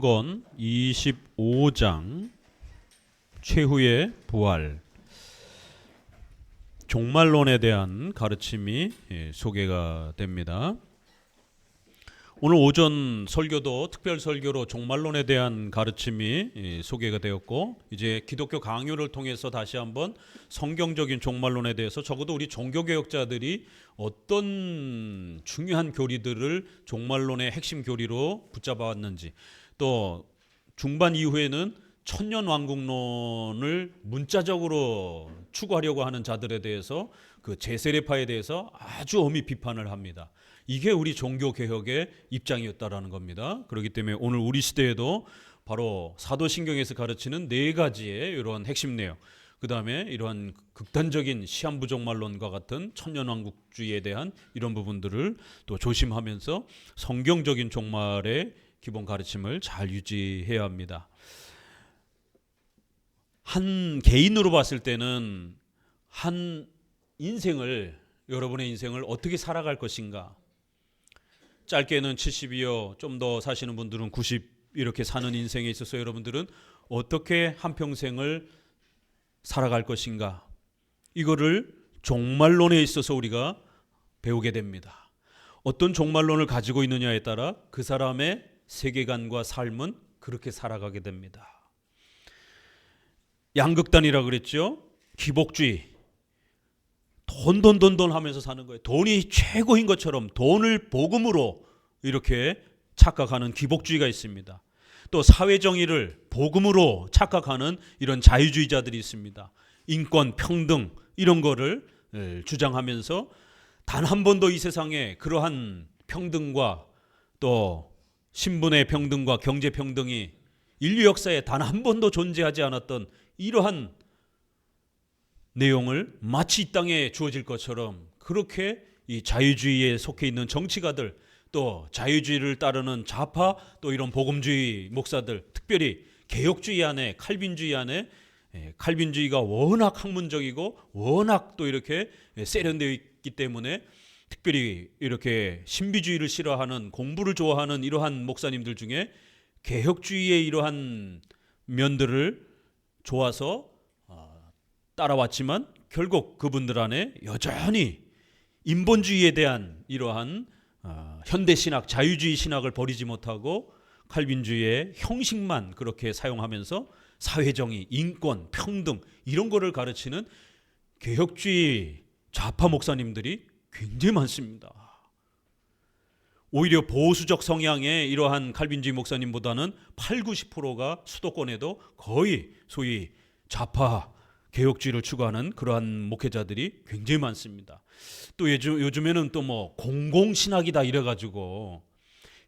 건 25장 최후의 부활 종말론에 대한 가르침이 소개가 됩니다. 오늘 오전 설교도 특별 설교로 종말론에 대한 가르침이 소개가 되었고, 이제 기독교 강요를 통해서 다시 한번 성경적인 종말론에 대해서 적어도 우리 종교개혁자들이 어떤 중요한 교리들을 종말론의 핵심 교리로 붙잡아왔는지, 또 중반 이후에는 천년왕국론을 문자적으로 추구하려고 하는 자들에 대해서, 그 제세례파에 대해서 아주 엄히 비판을 합니다. 이게 우리 종교개혁의 입장이었다라는 겁니다. 그렇기 때문에 오늘 우리 시대에도 바로 사도신경에서 가르치는 네 가지의 이러한 핵심 내용, 그 다음에 이러한 극단적인 시한부종말론과 같은 천년왕국주의에 대한 이런 부분들을 또 조심하면서 성경적인 종말의 기본 가르침을 잘 유지해야 합니다. 한 개인으로 봤을 때는 한 인생을, 여러분의 인생을 어떻게 살아갈 것인가, 짧게는 70이요, 좀 더 사시는 분들은 90 이렇게 사는 인생에 있어서 여러분들은 어떻게 한평생을 살아갈 것인가, 이거를 종말론에 있어서 우리가 배우게 됩니다. 어떤 종말론을 가지고 있느냐에 따라 그 사람의 세계관과 삶은 그렇게 살아가게 됩니다. 양극단이라고 그랬죠. 기복주의, 돈 하면서 사는 거예요. 돈이 최고인 것처럼 돈을 복음으로 이렇게 착각하는 기복주의가 있습니다. 또 사회정의를 복음으로 착각하는 이런 자유주의자들이 있습니다. 인권, 평등 이런 거를 주장하면서 단 한 번도 이 세상에 그러한 평등과 또 신분의 평등과 경제 평등이 인류 역사에 단 한 번도 존재하지 않았던 이러한 내용을 마치 이 땅에 주어질 것처럼 그렇게 이 자유주의에 속해 있는 정치가들, 또 자유주의를 따르는 좌파, 또 이런 복음주의 목사들, 특별히 개혁주의 안에, 칼빈주의 안에, 칼빈주의가 워낙 학문적이고 워낙 또 이렇게 세련되어 있기 때문에 특별히 이렇게 신비주의를 싫어하는, 공부를 좋아하는 이러한 목사님들 중에 개혁주의의 이러한 면들을 좋아서 따라왔지만 결국 그분들 안에 여전히 인본주의에 대한 이러한 현대신학, 자유주의 신학을 버리지 못하고 칼빈주의의 형식만 그렇게 사용하면서 사회정의, 인권, 평등 이런 거를 가르치는 개혁주의 좌파 목사님들이 굉장히 많습니다. 오히려 보수적 성향의 이러한 칼빈주의 목사님보다는 80~90%가 수도권에도 거의 소위 좌파 개혁주의를 추구하는 그러한 목회자들이 굉장히 많습니다. 또 요즘에는 또 뭐 공공신학이다 이래가지고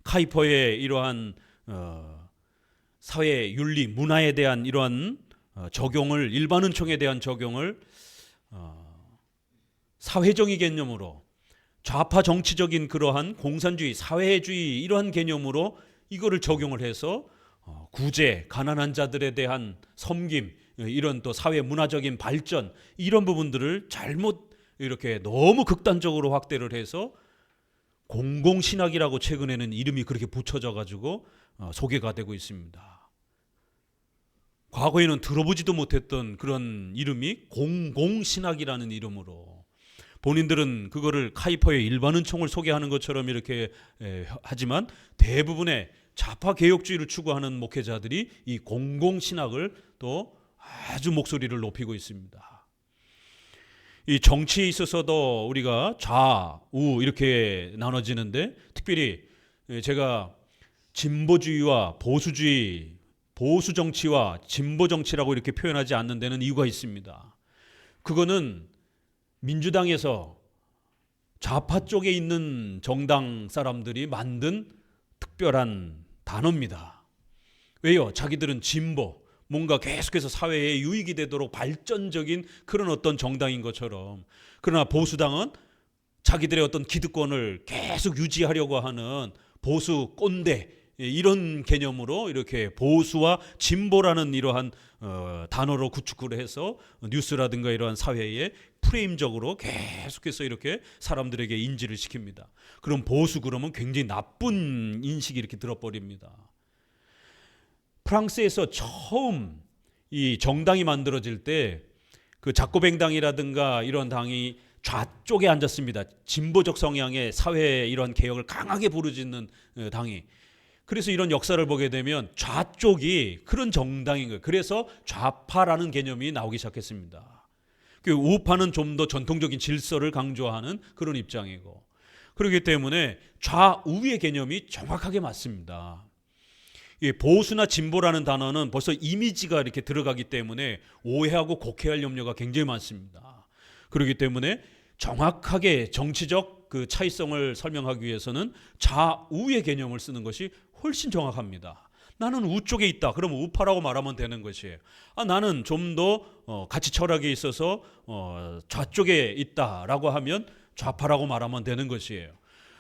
카이퍼의 이러한 사회 윤리 문화에 대한 이러한 적용을, 일반은총에 대한 적용을 사회정의 개념으로, 좌파 정치적인 그러한 공산주의, 사회주의 이러한 개념으로 이거를 적용을 해서 구제, 가난한 자들에 대한 섬김, 이런 또 사회 문화적인 발전 이런 부분들을 잘못 이렇게 너무 극단적으로 확대를 해서 공공신학이라고 최근에는 이름이 그렇게 붙여져 가지고 소개가 되고 있습니다. 과거에는 들어보지도 못했던 그런 이름이 공공신학이라는 이름으로, 본인들은 그거를 카이퍼의 일반은총을 소개하는 것처럼 이렇게 하지만 대부분의 좌파 개혁주의를 추구하는 목회자들이 이 공공신학을 또 아주 목소리를 높이고 있습니다. 이 정치에 있어서도 우리가 좌우 이렇게 나눠지는데, 특별히 제가 진보주의와 보수주의, 보수 정치와 진보 정치라고 이렇게 표현하지 않는 데는 이유가 있습니다. 그거는 민주당에서 좌파 쪽에 있는 정당 사람들이 만든 특별한 단어입니다. 왜요? 자기들은 진보, 뭔가 계속해서 사회에 유익이 되도록 발전적인 그런 어떤 정당인 것처럼, 그러나 보수당은 자기들의 어떤 기득권을 계속 유지하려고 하는 보수 꼰대, 이런 개념으로 이렇게 보수와 진보라는 이러한 단어로 구축을 해서 뉴스라든가 이러한 사회에 프레임적으로 계속해서 이렇게 사람들에게 인지를 시킵니다. 그럼 보수 그러면 굉장히 나쁜 인식이 이렇게 들어버립니다. 프랑스에서 처음 이 정당이 만들어질 때 그 자코뱅당이라든가 이런 당이 좌쪽에 앉았습니다. 진보적 성향의 사회 이런 개혁을 강하게 부르짖는 당이. 그래서 이런 역사를 보게 되면 좌쪽이 그런 정당인 거예요. 그래서 좌파라는 개념이 나오기 시작했습니다. 그 우파는 좀 더 전통적인 질서를 강조하는 그런 입장이고, 그렇기 때문에 좌우의 개념이 정확하게 맞습니다. 보수나 진보라는 단어는 벌써 이미지가 이렇게 들어가기 때문에 오해하고 곡해할 염려가 굉장히 많습니다. 그렇기 때문에 정확하게 정치적 그 차이성을 설명하기 위해서는 좌우의 개념을 쓰는 것이 훨씬 정확합니다. 나는 우쪽에 있다. 그러면 우파라고 말하면 되는 것이에요. 나는 좀 더 가치 철학에 있어서 좌쪽에 있다라고 하면 좌파라고 말하면 되는 것이에요.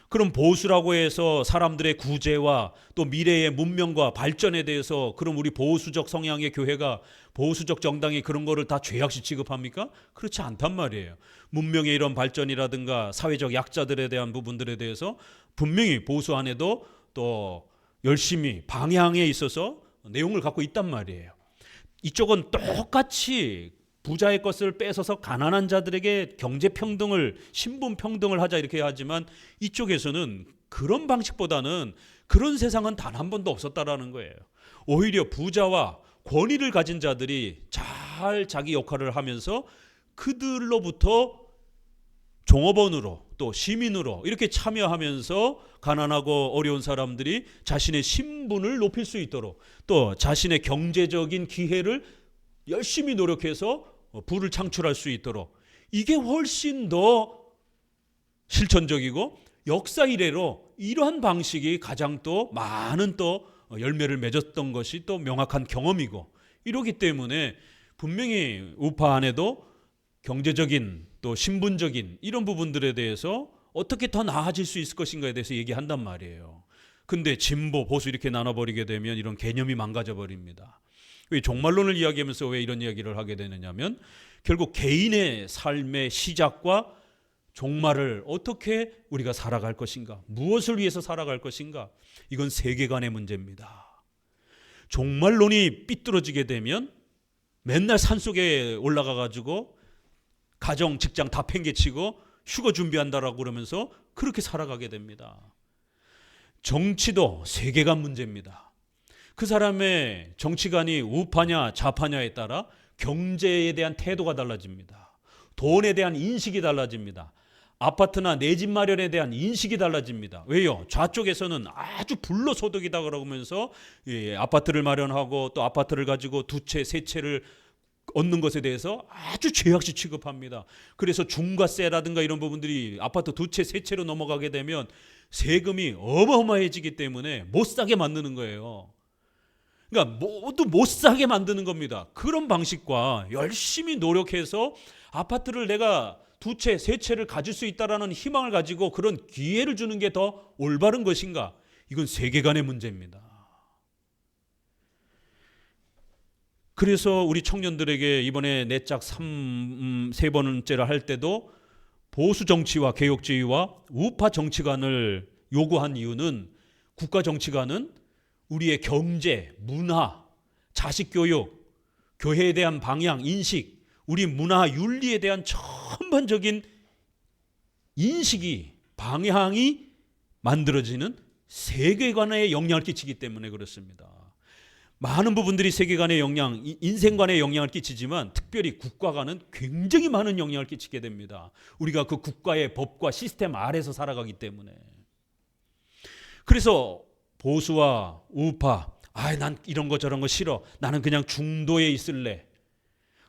그럼 보수라고 해서 사람들의 구제와 또 미래의 문명과 발전에 대해서 그럼 우리 보수적 성향의 교회가 보수적 정당이 그런 거를 다 죄악시 취급합니까? 그렇지 않단 말이에요. 문명의 이런 발전이라든가 사회적 약자들에 대한 부분들에 대해서 분명히 보수 안에도 또 열심히 방향에 있어서 내용을 갖고 있단 말이에요. 이쪽은 똑같이 부자의 것을 뺏어서 가난한 자들에게 경제평등을 신분평등을 하자 이렇게 하지만 이쪽에서는 그런 방식보다는 그런 세상은 단 한 번도 없었다라는 거예요. 오히려 부자와 권위를 가진 자들이 잘 자기 역할을 하면서 그들로부터 종업원으로 또 시민으로 이렇게 참여하면서 가난하고 어려운 사람들이 자신의 신분을 높일 수 있도록 또 자신의 경제적인 기회를 열심히 노력해서 부를 창출할 수 있도록, 이게 훨씬 더 실천적이고 역사 이래로 이러한 방식이 가장 또 많은 또 열매를 맺었던 것이 또 명확한 경험이고, 이러기 때문에 분명히 우파 안에도 경제적인 또 신분적인 이런 부분들에 대해서 어떻게 더 나아질 수 있을 것인가에 대해서 얘기한단 말이에요. 근데 진보, 보수 이렇게 나눠버리게 되면 이런 개념이 망가져 버립니다. 왜 종말론을 이야기하면서 왜 이런 이야기를 하게 되느냐면 결국 개인의 삶의 시작과 종말을 어떻게 우리가 살아갈 것인가, 무엇을 위해서 살아갈 것인가, 이건 세계관의 문제입니다. 종말론이 삐뚤어지게 되면 맨날 산속에 올라가 가지고 가정, 직장 다 팽개치고 휴거 준비한다라고 그러면서 그렇게 살아가게 됩니다. 정치도 세계관 문제입니다. 그 사람의 정치관이 우파냐 좌파냐에 따라 경제에 대한 태도가 달라집니다. 돈에 대한 인식이 달라집니다. 아파트나 내 집 마련에 대한 인식이 달라집니다. 왜요? 좌쪽에서는 아주 불로소득이다 그러면서 아파트를 마련하고 또 아파트를 가지고 두 채, 세 채를 얻는 것에 대해서 아주 죄악시 취급합니다. 그래서 중과세라든가 이런 부분들이 아파트 두 채, 세 채로 넘어가게 되면 세금이 어마어마해지기 때문에 못 사게 만드는 거예요. 그러니까 모두 못 사게 만드는 겁니다. 그런 방식과 열심히 노력해서 아파트를 내가 두 채, 세 채를 가질 수 있다라는 희망을 가지고 그런 기회를 주는 게 더 올바른 것인가? 이건 세계관의 문제입니다. 그래서 우리 청년들에게 이번에 내짝 세 번째를 할 때도 보수 정치와 개혁주의와 우파 정치관을 요구한 이유는 국가 정치관은 우리의 경제, 문화, 자식교육, 교회에 대한 방향, 인식, 우리 문화, 윤리에 대한 전반적인 인식이, 방향이 만들어지는 세계관에 영향을 끼치기 때문에 그렇습니다. 많은 부분들이 세계관에 영향, 인생관에 영향을 끼치지만 특별히 국가관은 굉장히 많은 영향을 끼치게 됩니다. 우리가 그 국가의 법과 시스템 아래서 살아가기 때문에. 그래서 보수와 우파, 난 이런 거 저런 거 싫어, 나는 그냥 중도에 있을래,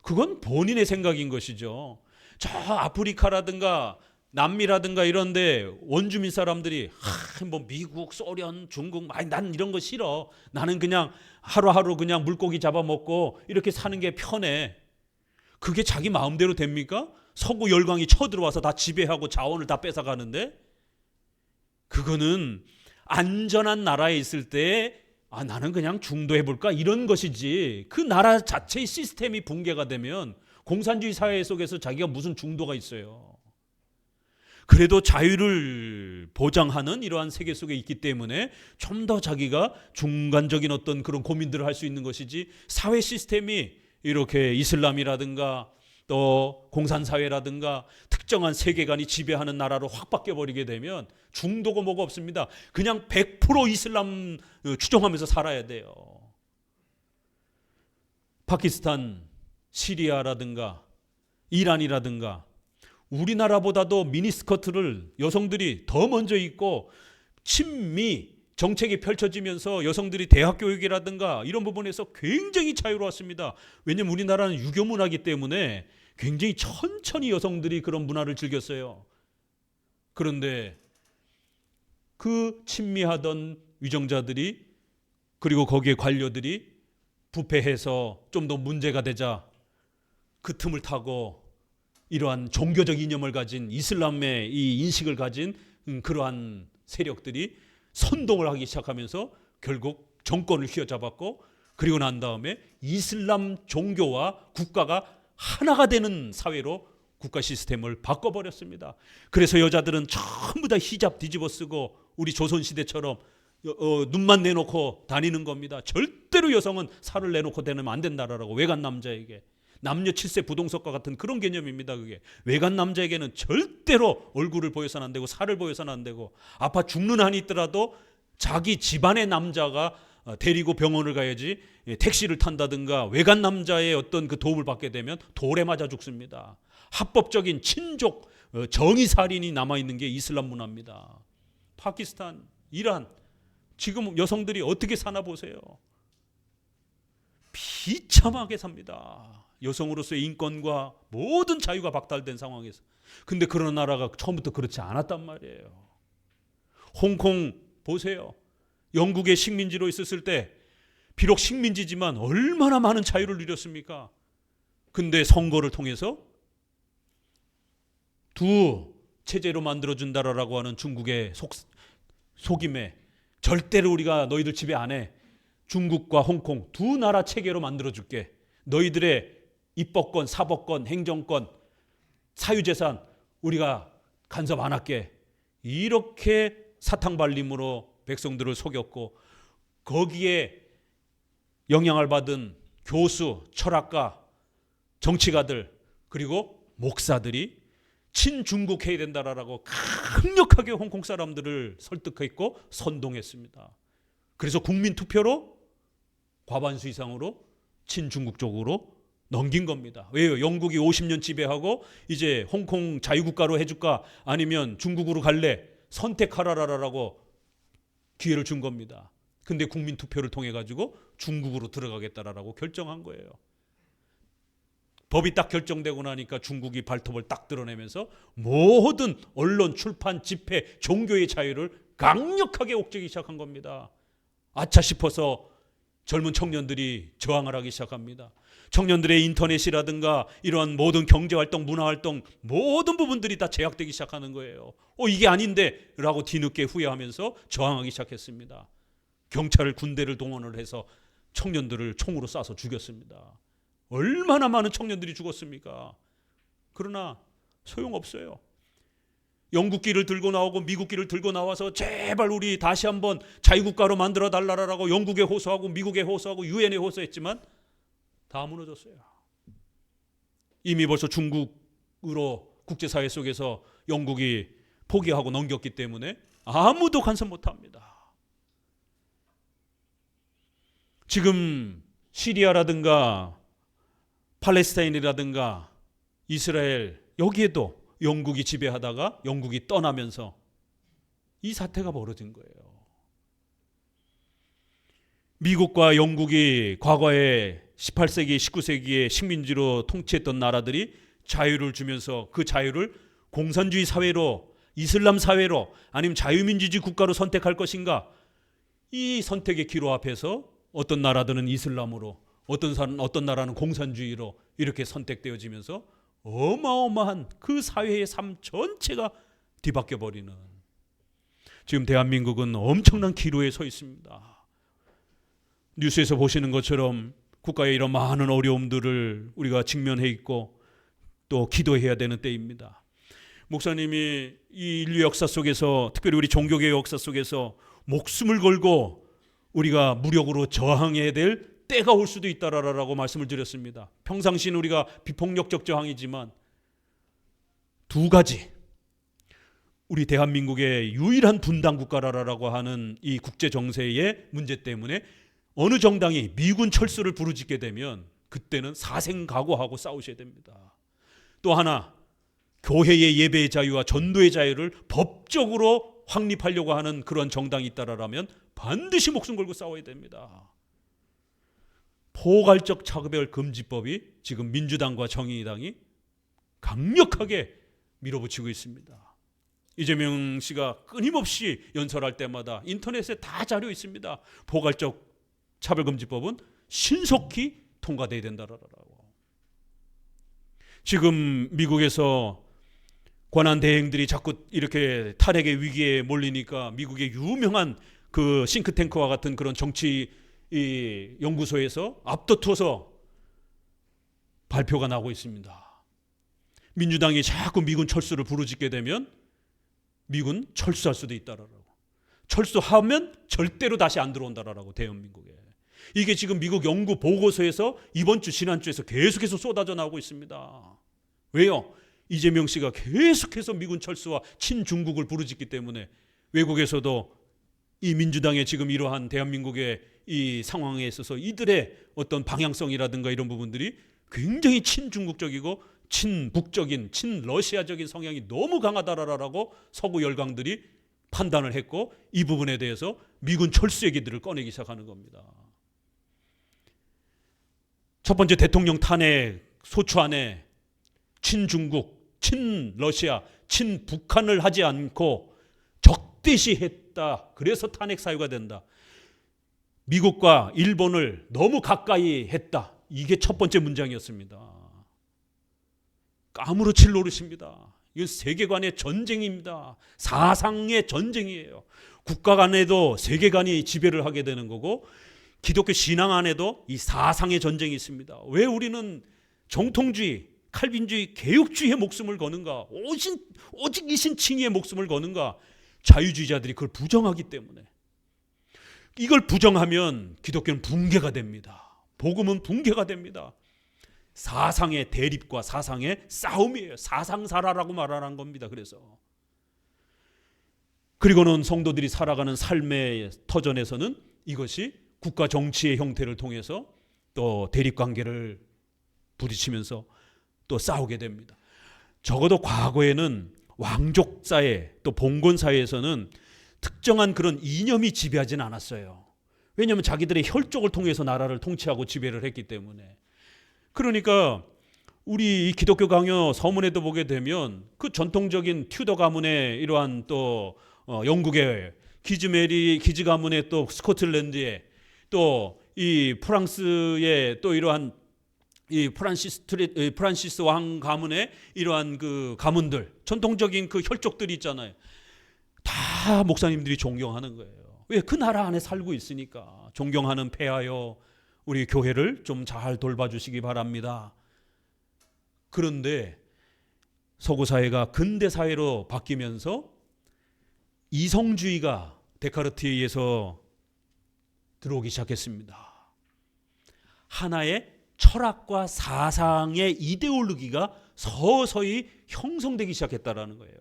그건 본인의 생각인 것이죠. 저 아프리카라든가 남미라든가 이런데 원주민 사람들이 뭐 미국, 소련, 중국, 난 이런 거 싫어, 나는 그냥 하루하루 그냥 물고기 잡아먹고 이렇게 사는 게 편해. 그게 자기 마음대로 됩니까? 서구 열강이 쳐들어와서 다 지배하고 자원을 다 뺏어가는데, 그거는 안전한 나라에 있을 때 나는 그냥 중도해볼까 이런 것이지, 그 나라 자체의 시스템이 붕괴가 되면 공산주의 사회 속에서 자기가 무슨 중도가 있어요. 그래도 자유를 보장하는 이러한 세계 속에 있기 때문에 좀 더 자기가 중간적인 어떤 그런 고민들을 할 수 있는 것이지, 사회 시스템이 이렇게 이슬람이라든가 또 공산사회라든가 특정한 세계관이 지배하는 나라로 확 바뀌어버리게 되면 중도고 뭐가 없습니다. 그냥 100% 이슬람 추종하면서 살아야 돼요. 파키스탄, 시리아라든가 이란이라든가 우리나라보다도 미니스커트를 여성들이 더 먼저 입고 친미 정책이 펼쳐지면서 여성들이 대학 교육이라든가 이런 부분에서 굉장히 자유로웠습니다. 왜냐하면 우리나라는 유교 문화이기 때문에 굉장히 천천히 여성들이 그런 문화를 즐겼어요. 그런데 그 친미하던 위정자들이, 그리고 거기에 관료들이 부패해서 좀 더 문제가 되자 그 틈을 타고 이러한 종교적 이념을 가진, 이슬람의 이 인식을 가진 그러한 세력들이 선동을 하기 시작하면서 결국 정권을 휘어잡았고, 그리고 난 다음에 이슬람 종교와 국가가 하나가 되는 사회로 국가 시스템을 바꿔버렸습니다. 그래서 여자들은 전부 다 히잡 뒤집어 쓰고 우리 조선시대처럼 눈만 내놓고 다니는 겁니다. 절대로 여성은 살을 내놓고 다니면 안 된다라고, 외간 남자에게. 남녀 칠세 부동석과 같은 그런 개념입니다. 그게 외간 남자에게는 절대로 얼굴을 보여서는 안 되고 살을 보여서는 안 되고, 아파 죽는 한이 있더라도 자기 집안의 남자가 데리고 병원을 가야지, 택시를 탄다든가 외간 남자의 어떤 그 도움을 받게 되면 돌에 맞아 죽습니다. 합법적인 친족 정의살인이 남아있는 게 이슬람 문화입니다. 파키스탄, 이란, 지금 여성들이 어떻게 사나 보세요. 비참하게 삽니다. 여성으로서의 인권과 모든 자유가 박탈된 상황에서. 근데 그런 나라가 처음부터 그렇지 않았단 말이에요. 홍콩 보세요. 영국의 식민지로 있었을 때 비록 식민지지만 얼마나 많은 자유를 누렸습니까? 근데 선거를 통해서 두 체제로 만들어준다라고 하는 중국의 속임에, 절대로 우리가 너희들 지배 안 해, 중국과 홍콩 두 나라 체계로 만들어줄게, 너희들의 입법권, 사법권, 행정권, 사유재산 우리가 간섭 안 할게, 이렇게 사탕발림으로 백성들을 속였고, 거기에 영향을 받은 교수, 철학가, 정치가들, 그리고 목사들이 친중국 해야 된다라고 강력하게 홍콩 사람들을 설득했고 선동했습니다. 그래서 국민 투표로 과반수 이상으로 친중국 쪽으로 넘긴 겁니다. 왜요? 영국이 50년 지배하고 이제 홍콩 자유국가로 해줄까 아니면 중국으로 갈래? 선택하라라고 기회를 준 겁니다. 근데 국민 투표를 통해 가지고 중국으로 들어가겠다라고 결정한 거예요. 법이 딱 결정되고 나니까 중국이 발톱을 딱 드러내면서 모든 언론, 출판, 집회, 종교의 자유를 강력하게 옥죄기 시작한 겁니다. 아차 싶어서 젊은 청년들이 저항을 하기 시작합니다. 청년들의 인터넷이라든가 이러한 모든 경제활동, 문화활동 모든 부분들이 다 제약되기 시작하는 거예요. 이게 아닌데 라고 뒤늦게 후회하면서 저항하기 시작했습니다. 경찰을, 군대를 동원을 해서 청년들을 총으로 쏴서 죽였습니다. 얼마나 많은 청년들이 죽었습니까? 그러나 소용없어요. 영국기를 들고 나오고 미국기를 들고 나와서 제발 우리 다시 한번 자유국가로 만들어 달라라고 영국에 호소하고 미국에 호소하고 유엔에 호소했지만 다 무너졌어요. 이미 벌써 중국으로 국제사회 속에서 영국이 포기하고 넘겼기 때문에 아무도 간섭 못합니다. 지금 시리아라든가 팔레스타인이라든가 이스라엘, 여기에도 영국이 지배하다가 영국이 떠나면서 이 사태가 벌어진 거예요. 미국과 영국이 과거에 18세기, 19세기에 식민지로 통치했던 나라들이 자유를 주면서 그 자유를 공산주의 사회로, 이슬람 사회로, 아니면 자유민주주의 국가로 선택할 것인가? 이 선택의 기로 앞에서 어떤 나라들은 이슬람으로, 어떤 나라는 공산주의로 이렇게 선택되어지면서 어마어마한 그 사회의 삶 전체가 뒤바뀌어 버리는, 지금 대한민국은 엄청난 기로에 서 있습니다. 뉴스에서 보시는 것처럼 국가의 이런 많은 어려움들을 우리가 직면해 있고 또 기도해야 되는 때입니다. 목사님이 이 인류 역사 속에서, 특별히 우리 종교계의 역사 속에서 목숨을 걸고 우리가 무력으로 저항해야 될 때가 올 수도 있다라고 말씀을 드렸습니다. 평상시는 우리가 비폭력적 저항이지만 두 가지, 우리 대한민국의 유일한 분단 국가라고 하는 이 국제 정세의 문제 때문에 어느 정당이 미군 철수를 부르짖게 되면 그때는 사생각오하고 싸우셔야 됩니다. 또 하나, 교회의 예배의 자유와 전도의 자유를 법적으로 확립하려고 하는 그런 정당이 있다라면 반드시 목숨 걸고 싸워야 됩니다. 포괄적 차별 금지법이 지금 민주당과 정의당이 강력하게 밀어붙이고 있습니다. 이재명 씨가 끊임없이 연설할 때마다 인터넷에 다 자료 있습니다. 포괄적 차별금지법은 신속히 통과돼야 된다라고. 지금 미국에서 권한 대행들이 자꾸 이렇게 탈핵의 위기에 몰리니까 미국의 유명한 그 싱크탱크와 같은 그런 정치 연구소에서 앞다퉈서 발표가 나오고 있습니다. 민주당이 자꾸 미군 철수를 부르짖게 되면 미군 철수할 수도 있다라고. 철수하면 절대로 다시 안 들어온다라고, 대한민국에. 이게 지금 미국 연구 보고서에서 이번 주 지난주에서 계속해서 쏟아져 나오고 있습니다. 왜요? 이재명 씨가 계속해서 미군 철수와 친중국을 부르짖기 때문에 외국에서도 이 민주당의 지금 이러한 대한민국의 이 상황에 있어서 이들의 어떤 방향성이라든가 이런 부분들이 굉장히 친중국적이고 친북적인, 친러시아적인 성향이 너무 강하다라고 서구 열강들이 판단을 했고, 이 부분에 대해서 미군 철수 얘기들을 꺼내기 시작하는 겁니다. 첫 번째 대통령 탄핵 소추 안에 친중국, 친러시아, 친북한을 하지 않고 적대시 했다. 그래서 탄핵 사유가 된다. 미국과 일본을 너무 가까이 했다. 이게 첫 번째 문장이었습니다. 까무러칠 노릇입니다. 이건 세계관의 전쟁입니다. 사상의 전쟁이에요. 국가 간에도 세계관이 지배를 하게 되는 거고, 기독교 신앙 안에도 이 사상의 전쟁이 있습니다. 왜 우리는 정통주의, 칼빈주의, 개혁주의의 목숨을 거는가? 오직 이 신칭의의 목숨을 거는가? 자유주의자들이 그걸 부정하기 때문에. 이걸 부정하면 기독교는 붕괴가 됩니다. 복음은 붕괴가 됩니다. 사상의 대립과 사상의 싸움이에요. 사상사라라고 말하는 겁니다. 그래서 그리고는 성도들이 살아가는 삶의 터전에서는 이것이 국가 정치의 형태를 통해서 또 대립관계를 부딪히면서 또 싸우게 됩니다. 적어도 과거에는 왕족사회 또 봉건사회에서는 특정한 그런 이념이 지배하지는 않았어요. 왜냐하면 자기들의 혈족을 통해서 나라를 통치하고 지배를 했기 때문에. 그러니까 우리 기독교 강요 서문에도 보게 되면 그 전통적인 튜더 가문의 이러한 또 영국의 기즈 가문의 또 스코틀랜드의 또 이 프랑스의 또 이러한 이 프란시스 왕 가문의 이러한 그 가문들, 전통적인 그 혈족들이 있잖아요. 다 목사님들이 존경하는 거예요. 왜? 그 나라 안에 살고 있으니까. 존경하는 폐하여 우리 교회를 좀 잘 돌봐주시기 바랍니다. 그런데 서구 사회가 근대 사회로 바뀌면서 이성주의가 데카르트에 의해서 들어오기 시작했습니다. 하나의 철학과 사상의 이데올로기가 서서히 형성되기 시작했다라는 거예요.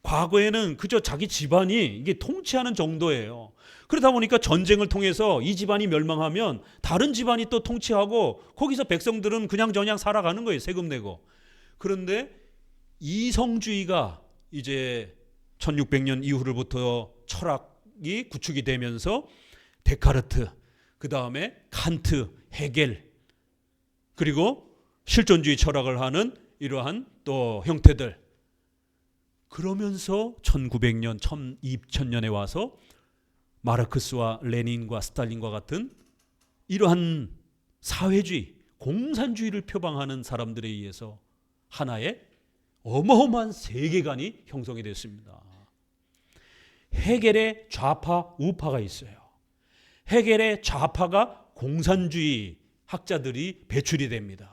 과거에는 그저 자기 집안이 이게 통치하는 정도예요. 그러다 보니까 전쟁을 통해서 이 집안이 멸망하면 다른 집안이 또 통치하고 거기서 백성들은 그냥저냥 살아가는 거예요. 세금 내고. 그런데 이성주의가 이제 1600년 이후로부터 철학이 구축이 되면서 데카르트, 그 다음에 칸트, 헤겔, 그리고 실존주의 철학을 하는 이러한 또 형태들. 그러면서 1900년, 2000년에 와서 마르크스와 레닌과 스탈린과 같은 이러한 사회주의, 공산주의를 표방하는 사람들에 의해서 하나의 어마어마한 세계관이 형성이 됐습니다. 헤겔의 좌파, 우파가 있어요. 헤겔의 좌파가 공산주의 학자들이 배출이 됩니다.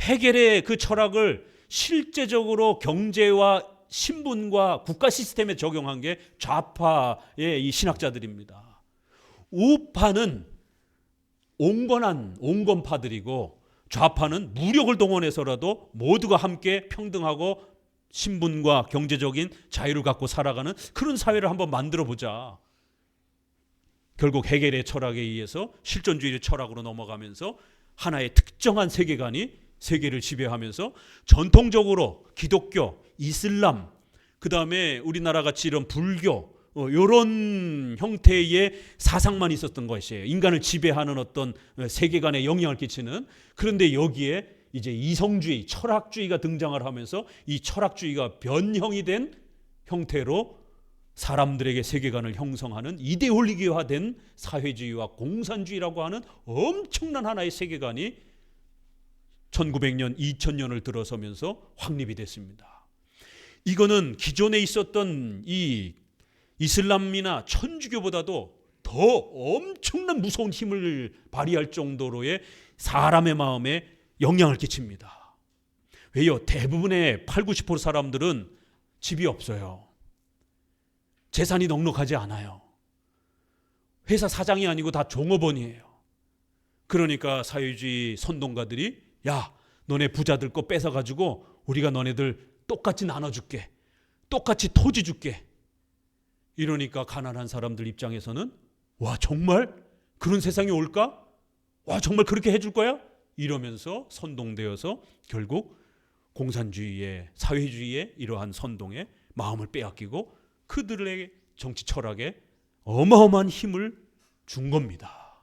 헤겔의 그 철학을 실제적으로 경제와 신분과 국가 시스템에 적용한 게 좌파의 이 신학자들입니다. 우파는 온건파들이고 좌파는 무력을 동원해서라도 모두가 함께 평등하고 신분과 경제적인 자유를 갖고 살아가는 그런 사회를 한번 만들어 보자. 결국 헤겔의 철학에 의해서 실존주의 철학으로 넘어가면서 하나의 특정한 세계관이 세계를 지배하면서 전통적으로 기독교, 이슬람, 그 다음에 우리나라 같이 이런 불교 이런 형태의 사상만 있었던 것이에요. 인간을 지배하는 어떤 세계관에 영향을 끼치는. 그런데 여기에 이제 이성주의, 철학주의가 등장을 하면서 이 철학주의가 변형이 된 형태로 사람들에게 세계관을 형성하는 이데올로기화된 사회주의와 공산주의라고 하는 엄청난 하나의 세계관이 1900년, 2000년을 들어서면서 확립이 됐습니다. 이거는 기존에 있었던 이 이슬람이나 천주교보다도 더 엄청난 무서운 힘을 발휘할 정도로의 사람의 마음에 영향을 끼칩니다. 왜요? 대부분의 80~90% 사람들은 집이 없어요. 재산이 넉넉하지 않아요. 회사 사장이 아니고 다 종업원이에요. 그러니까 사회주의 선동가들이 야, 너네 부자들 거 뺏어가지고 우리가 너네들 똑같이 나눠줄게. 똑같이 토지 줄게. 이러니까 가난한 사람들 입장에서는 와, 정말 그런 세상이 올까? 와, 정말 그렇게 해줄 거야? 이러면서 선동되어서 결국 공산주의의 사회주의의 이러한 선동에 마음을 빼앗기고 그들의 정치 철학에 어마어마한 힘을 준 겁니다.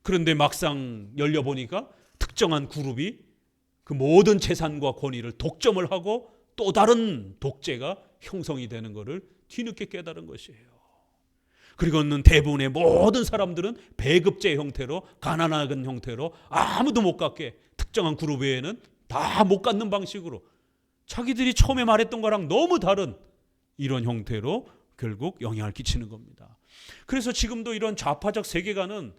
그런데 막상 열려보니까 특정한 그룹이 그 모든 재산과 권위를 독점을 하고 또 다른 독재가 형성이 되는 것을 뒤늦게 깨달은 것이에요. 그리고는 대부분의 모든 사람들은 배급제 형태로, 가난한 형태로 아무도 못 갖게, 특정한 그룹 외에는 다 못 갖는 방식으로 자기들이 처음에 말했던 거랑 너무 다른 이런 형태로 결국 영향을 끼치는 겁니다. 그래서 지금도 이런 좌파적 세계관은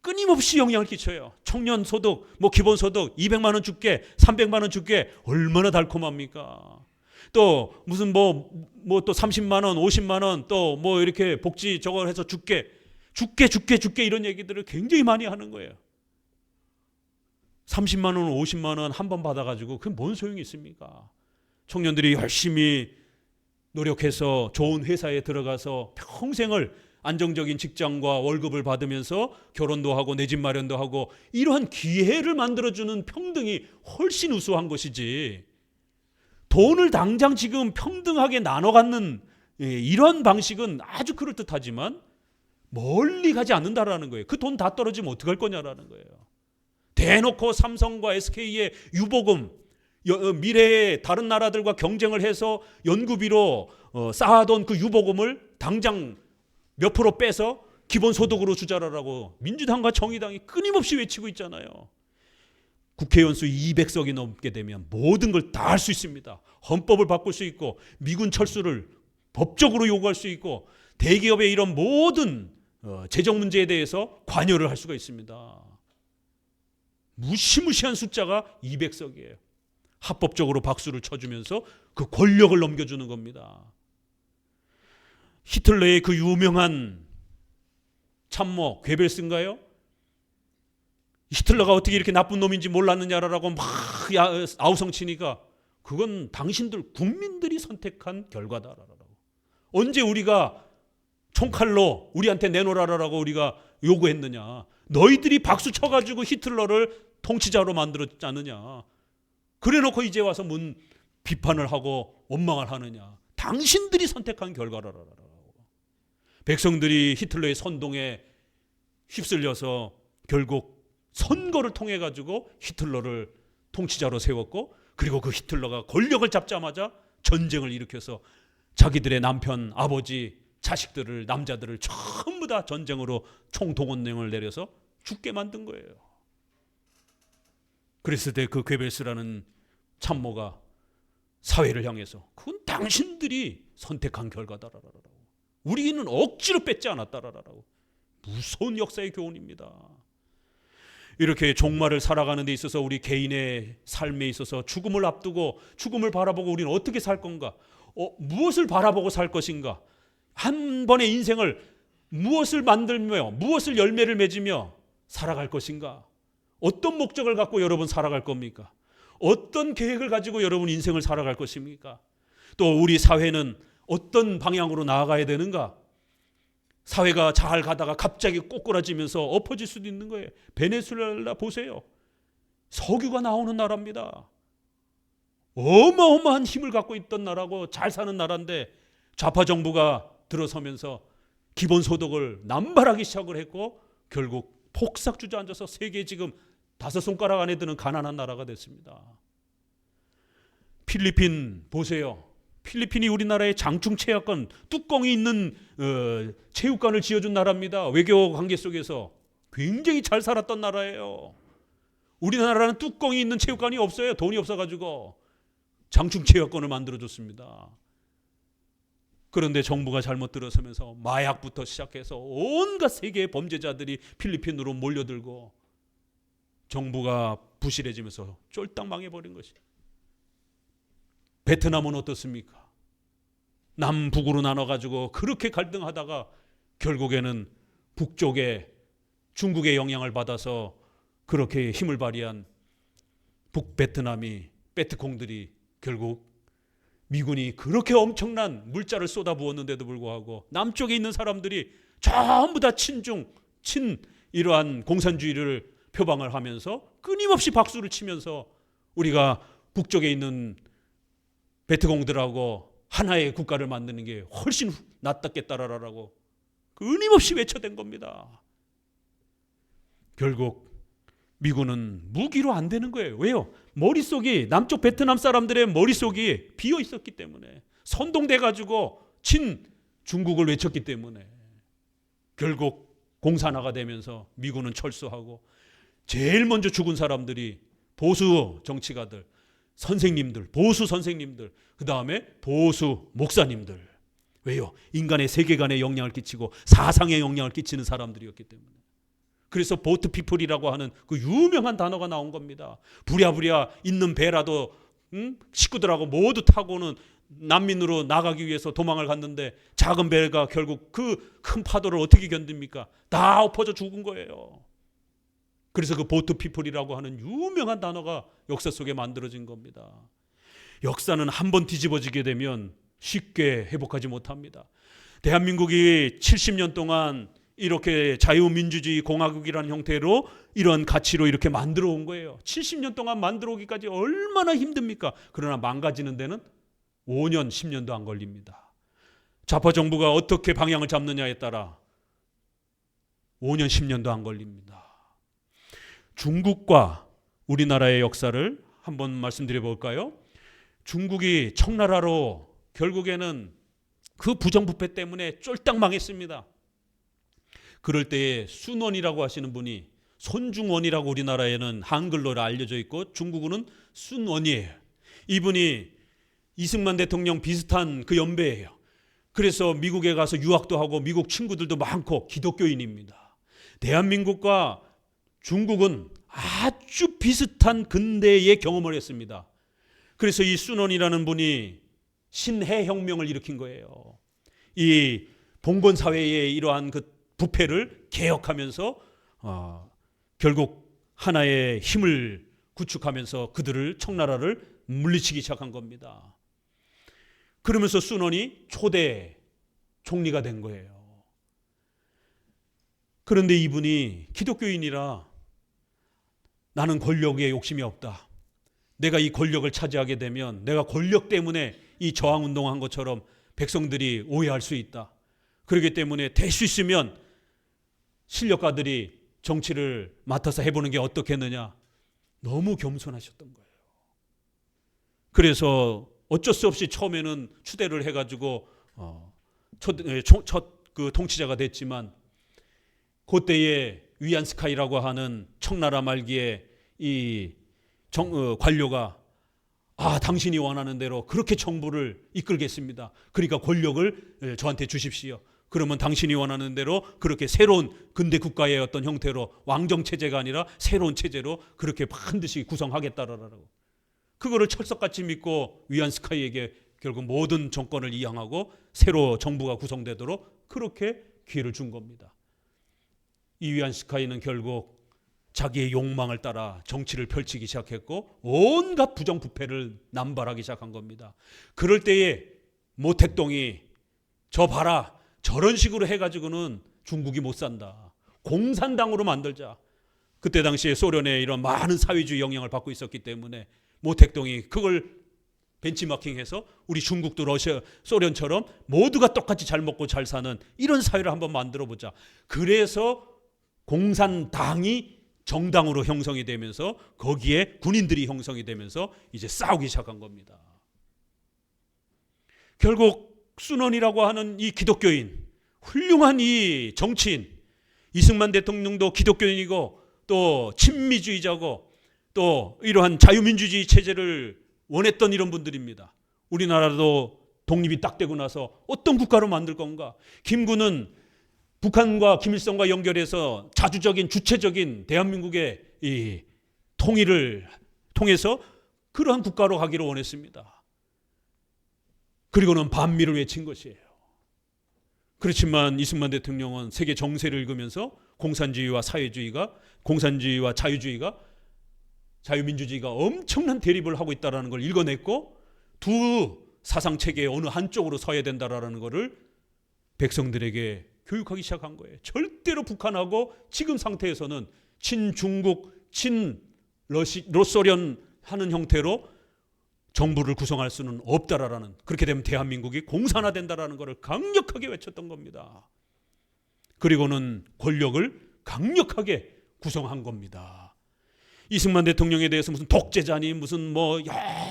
끊임없이 영향을 끼쳐요. 청년 소득, 기본 소득 200만 원 줄게, 300만 원 줄게, 얼마나 달콤합니까? 또 무슨 또 30만 원, 50만 원, 또 이렇게 복지 저걸 해서 줄게 이런 얘기들을 굉장히 많이 하는 거예요. 30만 원, 50만 원 한 번 받아가지고 그게 뭔 소용이 있습니까? 청년들이 열심히 노력해서 좋은 회사에 들어가서 평생을 안정적인 직장과 월급을 받으면서 결혼도 하고 내 집 마련도 하고 이러한 기회를 만들어주는 평등이 훨씬 우수한 것이지, 돈을 당장 지금 평등하게 나눠 갖는 이런 방식은 아주 그럴듯하지만 멀리 가지 않는다라는 거예요. 그 돈 다 떨어지면 어떡할 거냐라는 거예요. 대놓고 삼성과 SK의 유보금, 미래에 다른 나라들과 경쟁을 해서 연구비로 쌓아둔 그 유보금을 당장 몇 프로 빼서 기본소득으로 주자라고 민주당과 정의당이 끊임없이 외치고 있잖아요. 국회의원 수 200석이 넘게 되면 모든 걸 다 할 수 있습니다. 헌법을 바꿀 수 있고 미군 철수를 법적으로 요구할 수 있고 대기업의 이런 모든 재정 문제에 대해서 관여를 할 수가 있습니다. 무시무시한 숫자가 200석이에요. 합법적으로 박수를 쳐주면서 그 권력을 넘겨주는 겁니다. 히틀러의 그 유명한 참모 괴벨스인가요? 히틀러가 어떻게 이렇게 나쁜 놈인지 몰랐느냐라고 막 아우성치니까 그건 당신들 국민들이 선택한 결과다라고. 언제 우리가 총칼로 우리한테 내놓으라라고 우리가 요구했느냐? 너희들이 박수 쳐가지고 히틀러를 통치자로 만들었지 않느냐? 그래놓고 이제 와서 비판을 하고 원망을 하느냐? 당신들이 선택한 결과라라고. 백성들이 히틀러의 선동에 휩쓸려서 결국 선거를 통해 가지고 히틀러를 통치자로 세웠고, 그리고 그 히틀러가 권력을 잡자마자 전쟁을 일으켜서 자기들의 남편, 아버지, 자식들을, 남자들을 전부 다 전쟁으로 총동원령을 내려서 죽게 만든 거예요. 그랬을 때 그 괴벨스라는 참모가 사회를 향해서 그건 당신들이 선택한 결과다라고. 우리는 억지로 뺏지 않았다라고. 무서운 역사의 교훈입니다. 이렇게 종말을 살아가는 데 있어서 우리 개인의 삶에 있어서 죽음을 앞두고 죽음을 바라보고 우리는 어떻게 살 건가? 무엇을 바라보고 살 것인가? 한 번의 인생을 무엇을 만들며 무엇을 열매를 맺으며 살아갈 것인가? 어떤 목적을 갖고 여러분 살아갈 겁니까? 어떤 계획을 가지고 여러분 인생을 살아갈 것입니까? 또 우리 사회는 어떤 방향으로 나아가야 되는가? 사회가 잘 가다가 갑자기 꼬꾸라지면서 엎어질 수도 있는 거예요. 베네수엘라 보세요. 석유가 나오는 나라입니다. 어마어마한 힘을 갖고 있던 나라고 잘 사는 나라인데 좌파 정부가 들어서면서 기본소득을 남발하기 시작을 했고 결국 폭삭 주저앉아서 세계 지금 5손가락 안에 드는 가난한 나라가 됐습니다. 필리핀 보세요. 필리핀이 우리나라의 장충체육관 뚜껑이 있는 체육관을 지어준 나라입니다. 외교 관계 속에서 굉장히 잘 살았던 나라예요. 우리나라는 뚜껑이 있는 체육관이 없어요. 돈이 없어가지고 장충체육관을 만들어줬습니다. 그런데 정부가 잘못 들어서면서 마약부터 시작해서 온갖 세계의 범죄자들이 필리핀으로 몰려들고 정부가 부실해지면서 쫄딱 망해버린 것이. 베트남은 어떻습니까? 남북으로 나눠가지고 그렇게 갈등하다가 결국에는 북쪽에 중국의 영향을 받아서 그렇게 힘을 발휘한 북베트남이 베트콩들이 결국 미군이 그렇게 엄청난 물자를 쏟아부었는데도 불구하고 남쪽에 있는 사람들이 전부 다 친 이러한 공산주의를 표방을 하면서 끊임없이 박수를 치면서 우리가 북쪽에 있는 베트콩들하고 하나의 국가를 만드는 게 훨씬 낫겠다라고 끊임없이 외쳐댄 겁니다. 결국 미군은 무기로 안 되는 거예요. 왜요? 머릿속이 남쪽 베트남 사람들의 머릿속이 비어 있었기 때문에 선동돼 가지고 친 중국을 외쳤기 때문에 결국 공산화가 되면서 미군은 철수하고 제일 먼저 죽은 사람들이 보수 정치가들, 선생님들, 보수 선생님들, 그 다음에 보수 목사님들. 왜요? 인간의 세계관에 영향을 끼치고 사상에 영향을 끼치는 사람들이었기 때문에. 그래서 보트 피플이라고 하는 그 유명한 단어가 나온 겁니다. 부랴부랴 있는 배라도 식구들하고 모두 타고는 난민으로 나가기 위해서 도망을 갔는데 작은 배가 결국 그 큰 파도를 어떻게 견딥니까? 다 엎어져 죽은 거예요. 그래서 그 보트 피플이라고 하는 유명한 단어가 역사 속에 만들어진 겁니다. 역사는 한번 뒤집어지게 되면 쉽게 회복하지 못합니다. 대한민국이 70년 동안 이렇게 자유민주주의 공화국이라는 형태로 이런 가치로 이렇게 만들어 온 거예요. 70년 동안 만들어 오기까지 얼마나 힘듭니까? 그러나 망가지는 데는 5년, 10년도 안 걸립니다. 좌파 정부가 어떻게 방향을 잡느냐에 따라 5년, 10년도 안 걸립니다. 중국과 우리나라의 역사를 한번 말씀드려 볼까요? 중국이 청나라로 결국에는 그 부정부패 때문에 쫄딱 망했습니다. 그럴 때에 순원이라고 하시는 분이 손중원이라고 우리나라에는 한글로 알려져 있고 중국어는 순원이에요. 이분이 이승만 대통령 비슷한 그 연배예요. 그래서 미국에 가서 유학도 하고 미국 친구들도 많고 기독교인입니다. 대한민국과 중국은 아주 비슷한 근대의 경험을 했습니다. 그래서 이 순원이라는 분이 신해혁명을 일으킨 거예요. 이 봉건 사회의 이러한 그 부패를 개혁하면서 결국 하나의 힘을 구축하면서 그들을 청나라를 물리치기 시작한 겁니다. 그러면서 순원이 초대 총리가 된 거예요. 그런데 이분이 기독교인이라 나는 권력에 욕심이 없다. 내가 이 권력을 차지하게 되면 내가 권력 때문에 이 저항운동한 것처럼 백성들이 오해할 수 있다. 그렇기 때문에 될 수 있으면 실력가들이 정치를 맡아서 해보는 게 어떻겠느냐. 너무 겸손하셨던 거예요. 그래서 어쩔 수 없이 처음에는 추대를 해가지고 첫 그 통치자가 됐지만 그때에 위안스카이라고 하는 청나라 말기에 이 관료가 당신이 원하는 대로 그렇게 정부를 이끌겠습니다. 그러니까 권력을 저한테 주십시오. 그러면 당신이 원하는 대로 그렇게 새로운 근대 국가의 어떤 형태로 왕정 체제가 아니라 새로운 체제로 그렇게 반드시 구성하겠다라고. 그거를 철석같이 믿고 위안스카이에게 결국 모든 정권을 이양하고 새로 정부가 구성되도록 그렇게 기회를 준 겁니다. 이 위안스카이는 결국 자기의 욕망을 따라 정치를 펼치기 시작했고 온갖 부정부패를 남발하기 시작한 겁니다. 그럴 때에 모택동이 저 봐라 저런 식으로 해가지고는 중국이 못 산다. 공산당으로 만들자. 그때 당시에 소련의 이런 많은 사회주의 영향을 받고 있었기 때문에 모택동이 그걸 벤치마킹해서 우리 중국도 러시아, 소련처럼 모두가 똑같이 잘 먹고 잘 사는 이런 사회를 한번 만들어보자. 그래서 공산당이 정당으로 형성이 되면서 거기에 군인들이 형성이 되면서 이제 싸우기 시작한 겁니다. 결국 순원이라고 하는 이 기독교인, 훌륭한 이 정치인, 이승만 대통령도 기독교인이고 또 친미주의자고 또 이러한 자유민주주의 체제를 원했던 이런 분들입니다. 우리나라도 독립이 딱 되고 나서 어떤 국가로 만들 건가? 김구는 북한과 김일성과 연결해서 자주적인 주체적인 대한민국의 이 통일을 통해서 그러한 국가로 가기를 원했습니다. 그리고는 반미를 외친 것이에요. 그렇지만 이승만 대통령은 세계 정세를 읽으면서 공산주의와 사회주의가, 공산주의와 자유주의가, 자유민주주의가 엄청난 대립을 하고 있다는 걸 읽어냈고 두 사상체계의 어느 한쪽으로 서야 된다는 것을 백성들에게 교육하기 시작한 거예요. 절대로 북한하고 지금 상태에서는 친중국, 친러소련 하는 형태로 정부를 구성할 수는 없다라는, 그렇게 되면 대한민국이 공산화된다라는 것을 강력하게 외쳤던 겁니다. 그리고는 권력을 강력하게 구성한 겁니다. 이승만 대통령에 대해서 무슨 독재자니 무슨 뭐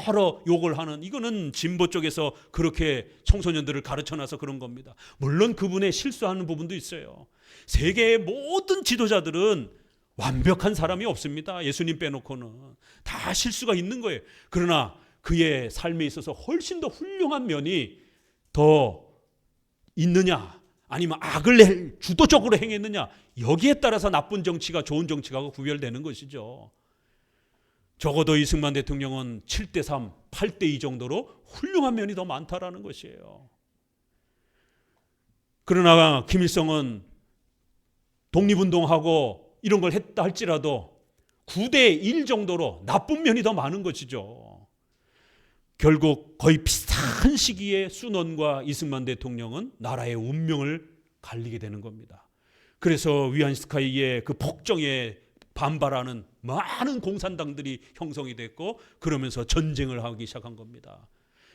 여러 욕을 하는, 이거는 진보 쪽에서 그렇게 청소년들을 가르쳐놔서 그런 겁니다. 물론 그분의 실수하는 부분도 있어요. 세계의 모든 지도자들은 완벽한 사람이 없습니다. 예수님 빼놓고는 다 실수가 있는 거예요. 그러나 그의 삶에 있어서 훨씬 더 훌륭한 면이 더 있느냐, 아니면 악을 주도적으로 행했느냐, 여기에 따라서 나쁜 정치가 좋은 정치가 구별되는 것이죠. 적어도 이승만 대통령은 7대3, 8대2 정도로 훌륭한 면이 더 많다라는 것이에요. 그러나 김일성은 독립운동하고 이런 걸 했다 할지라도 9대1 정도로 나쁜 면이 더 많은 것이죠. 결국 거의 비슷한 시기에 순원과 이승만 대통령은 나라의 운명을 갈리게 되는 겁니다. 그래서 위안스카이의 그 폭정에 반발하는 많은 공산당들이 형성이 됐고 그러면서 전쟁을 하기 시작한 겁니다.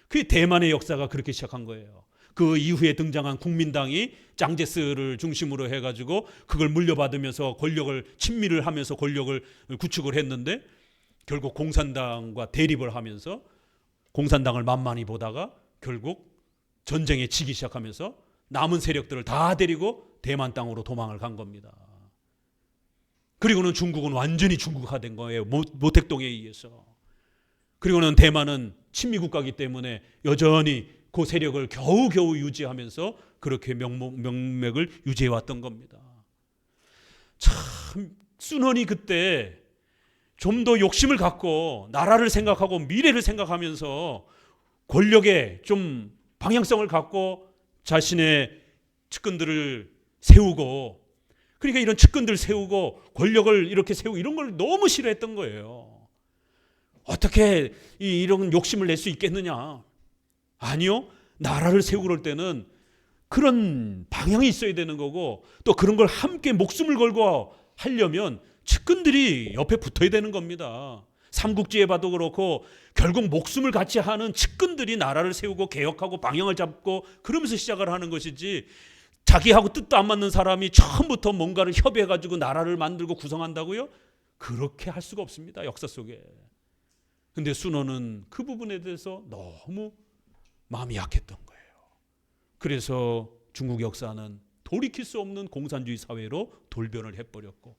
그게 대만의 역사가 그렇게 시작한 거예요. 그 이후에 등장한 국민당이 짱제스를 중심으로 해가지고 그걸 물려받으면서 권력을 친미를 하면서 권력을 구축을 했는데 결국 공산당과 대립을 하면서 공산당을 만만히 보다가 결국 전쟁에 지기 시작하면서 남은 세력들을 다 데리고 대만 땅으로 도망을 간 겁니다. 그리고는 중국은 완전히 중국화된 거예요. 모택동에 의해서. 그리고는 대만은 친미국가이기 때문에 여전히 그 세력을 겨우겨우 유지하면서 그렇게 명맥을 유지해왔던 겁니다. 참 순원이 그때 좀 더 욕심을 갖고 나라를 생각하고 미래를 생각하면서 권력에 좀 방향성을 갖고 자신의 측근들을 세우고, 그러니까 이런 측근들 세우고 권력을 이렇게 세우고 이런 걸 너무 싫어했던 거예요. 어떻게 이런 욕심을 낼 수 있겠느냐? 아니요. 나라를 세우고 그럴 때는 그런 방향이 있어야 되는 거고 또 그런 걸 함께 목숨을 걸고 하려면 측근들이 옆에 붙어야 되는 겁니다. 삼국지에 봐도 그렇고 결국 목숨을 같이 하는 측근들이 나라를 세우고 개혁하고 방향을 잡고 그러면서 시작을 하는 것이지, 자기하고 뜻도 안 맞는 사람이 처음부터 뭔가를 협의해가지고 나라를 만들고 구성한다고요? 그렇게 할 수가 없습니다. 역사 속에. 근데 순원은 그 부분에 대해서 너무 마음이 약했던 거예요. 그래서 중국 역사는 돌이킬 수 없는 공산주의 사회로 돌변을 해버렸고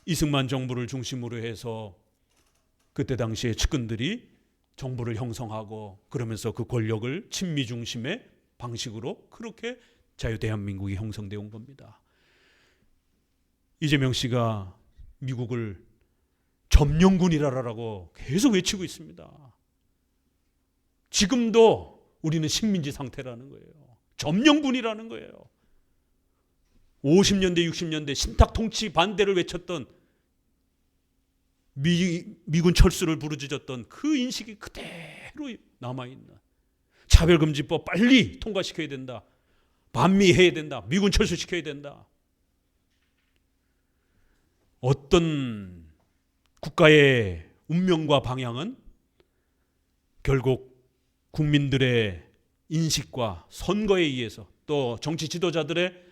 이승만 정부를 중심으로 해서 그때 당시에 측근들이 정부를 형성하고 그러면서 그 권력을 친미 중심의 방식으로 그렇게 자유 대한민국이 형성되어 온 겁니다. 이재명 씨가 미국을 점령군이라고 계속 외치고 있습니다. 지금도 우리는 식민지 상태라는 거예요. 점령군이라는 거예요. 50년대 60년대 신탁 통치 반대를 외쳤던 미군 철수를 부르짖었던 그 인식이 그대로 남아있는, 차별금지법 빨리 통과시켜야 된다, 반미해야 된다, 미군 철수시켜야 된다. 어떤 국가의 운명과 방향은 결국 국민들의 인식과 선거에 의해서 또 정치 지도자들의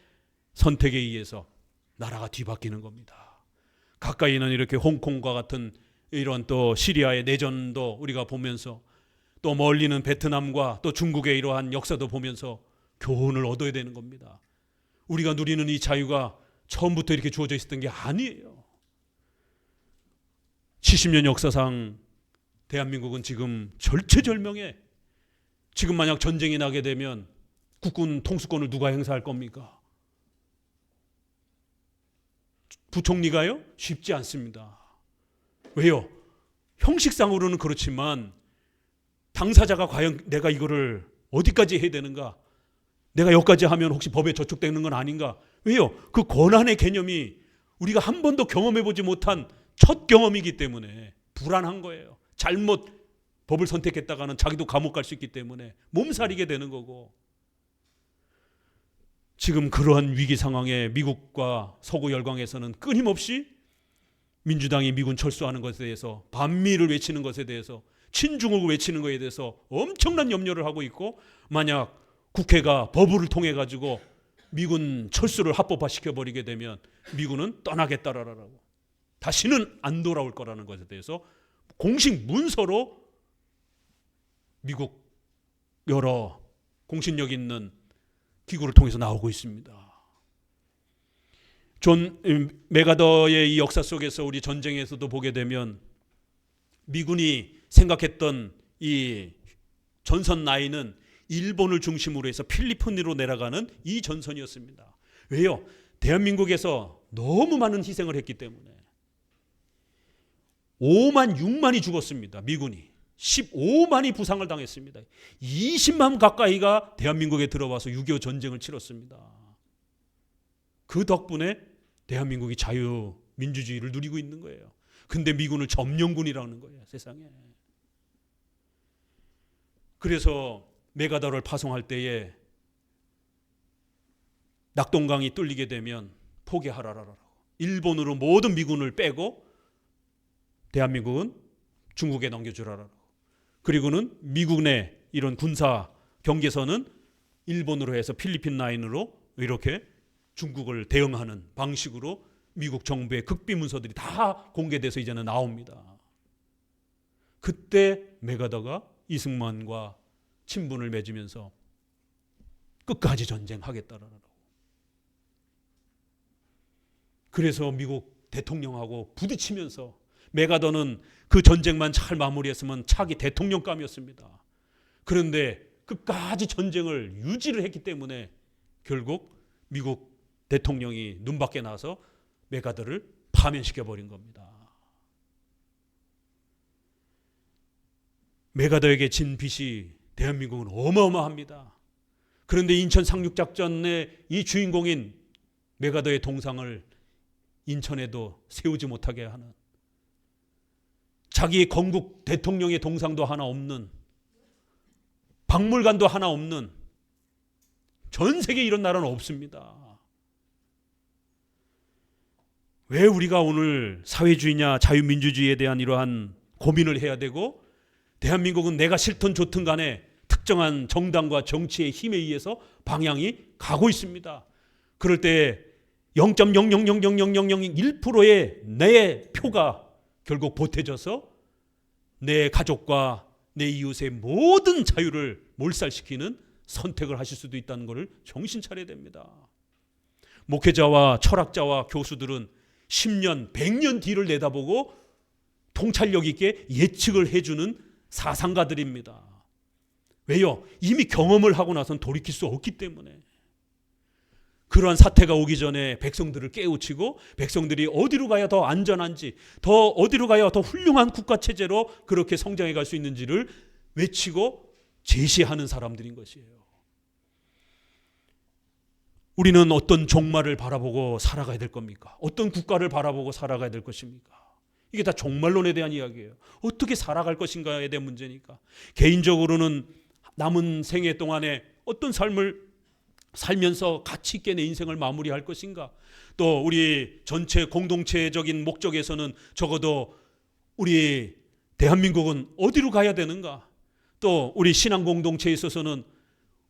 선택에 의해서 나라가 뒤바뀌는 겁니다. 가까이는 이렇게 홍콩과 같은 이런 또 시리아의 내전도 우리가 보면서, 또 멀리는 베트남과 또 중국의 이러한 역사도 보면서 교훈을 얻어야 되는 겁니다. 우리가 누리는 이 자유가 처음부터 이렇게 주어져 있었던 게 아니에요. 70년 역사상 대한민국은 지금 절체절명에, 지금 만약 전쟁이 나게 되면 국군 통수권을 누가 행사할 겁니까? 부총리가요? 쉽지 않습니다. 왜요? 형식상으로는 그렇지만 당사자가 과연 내가 이거를 어디까지 해야 되는가? 내가 여기까지 하면 혹시 법에 저촉되는 건 아닌가? 왜요? 그 권한의 개념이 우리가 한 번도 경험해보지 못한 첫 경험이기 때문에 불안한 거예요. 잘못 법을 선택했다가는 자기도 감옥 갈 수 있기 때문에 몸살이게 되는 거고, 지금 그러한 위기 상황에 미국과 서구 열강에서는 끊임없이 민주당이 미군 철수하는 것에 대해서, 반미를 외치는 것에 대해서, 친중국을 외치는 것에 대해서 엄청난 염려를 하고 있고, 만약 국회가 법을 통해 가지고 미군 철수를 합법화시켜버리게 되면 미군은 떠나겠다라고, 다시는 안 돌아올 거라는 것에 대해서 공식 문서로 미국 여러 공신력 있는 기구를 통해서 나오고 있습니다. 존 맥아더의 이 역사 속에서 우리 전쟁에서도 보게 되면 미군이 생각했던 이 전선 라인은 일본을 중심으로 해서 필리핀으로 내려가는 이 전선이었습니다. 왜요? 대한민국에서 너무 많은 희생을 했기 때문에 5만 6만이 죽었습니다. 미군이 15만이 부상을 당했습니다. 20만 가까이가 대한민국에 들어와서 6.25 전쟁을 치렀습니다. 그 덕분에 대한민국이 자유민주주의를 누리고 있는 거예요. 근데 미군을 점령군이라는 거예요, 세상에. 그래서 메가더를 파송할 때에 낙동강이 뚫리게 되면 포기하라라고, 일본으로 모든 미군을 빼고 대한민국은 중국에 넘겨주라라고, 그리고는 미군의 이런 군사 경계선은 일본으로 해서 필리핀 라인으로 이렇게 중국을 대응하는 방식으로 미국 정부의 극비 문서들이 다 공개돼서 이제는 나옵니다. 그때 메가더가 이승만과 친분을 맺으면서 끝까지 전쟁하겠다라고. 그래서 미국 대통령하고 부딪히면서, 메가더는 그 전쟁만 잘 마무리했으면 차기 대통령감이었습니다. 그런데 끝까지 전쟁을 유지를 했기 때문에 결국 미국 대통령이 눈밖에 나서 메가더를 파면시켜버린 겁니다. 메가더에게 진 빚이 대한민국은 어마어마합니다. 그런데 인천 상륙작전의 이 주인공인 메가더의 동상을 인천에도 세우지 못하게 하는, 자기 건국 대통령의 동상도 하나 없는, 박물관도 하나 없는, 전 세계에 이런 나라는 없습니다. 왜 우리가 오늘 사회주의냐 자유민주주의에 대한 이러한 고민을 해야 되고, 대한민국은 내가 싫든 좋든 간에 특정한 정당과 정치의 힘에 의해서 방향이 가고 있습니다. 그럴 때 0.0000001%의 내 표가 결국 보태져서 내 가족과 내 이웃의 모든 자유를 몰살시키는 선택을 하실 수도 있다는 것을 정신 차려야 됩니다. 목회자와 철학자와 교수들은 10년, 100년 뒤를 내다보고 통찰력 있게 예측을 해주는 사상가들입니다. 왜요? 이미 경험을 하고 나선 돌이킬 수 없기 때문에. 그러한 사태가 오기 전에 백성들을 깨우치고 백성들이 어디로 가야 더 안전한지, 더 어디로 가야 더 훌륭한 국가체제로 그렇게 성장해 갈 수 있는지를 외치고 제시하는 사람들인 것이에요. 우리는 어떤 종말을 바라보고 살아가야 될 겁니까? 어떤 국가를 바라보고 살아가야 될 것입니까? 이게 다 종말론에 대한 이야기예요. 어떻게 살아갈 것인가에 대한 문제니까. 개인적으로는 남은 생애 동안에 어떤 삶을 살면서 가치 있게 내 인생을 마무리할 것인가? 또 우리 전체 공동체적인 목적에서는 적어도 우리 대한민국은 어디로 가야 되는가? 또 우리 신앙 공동체에 있어서는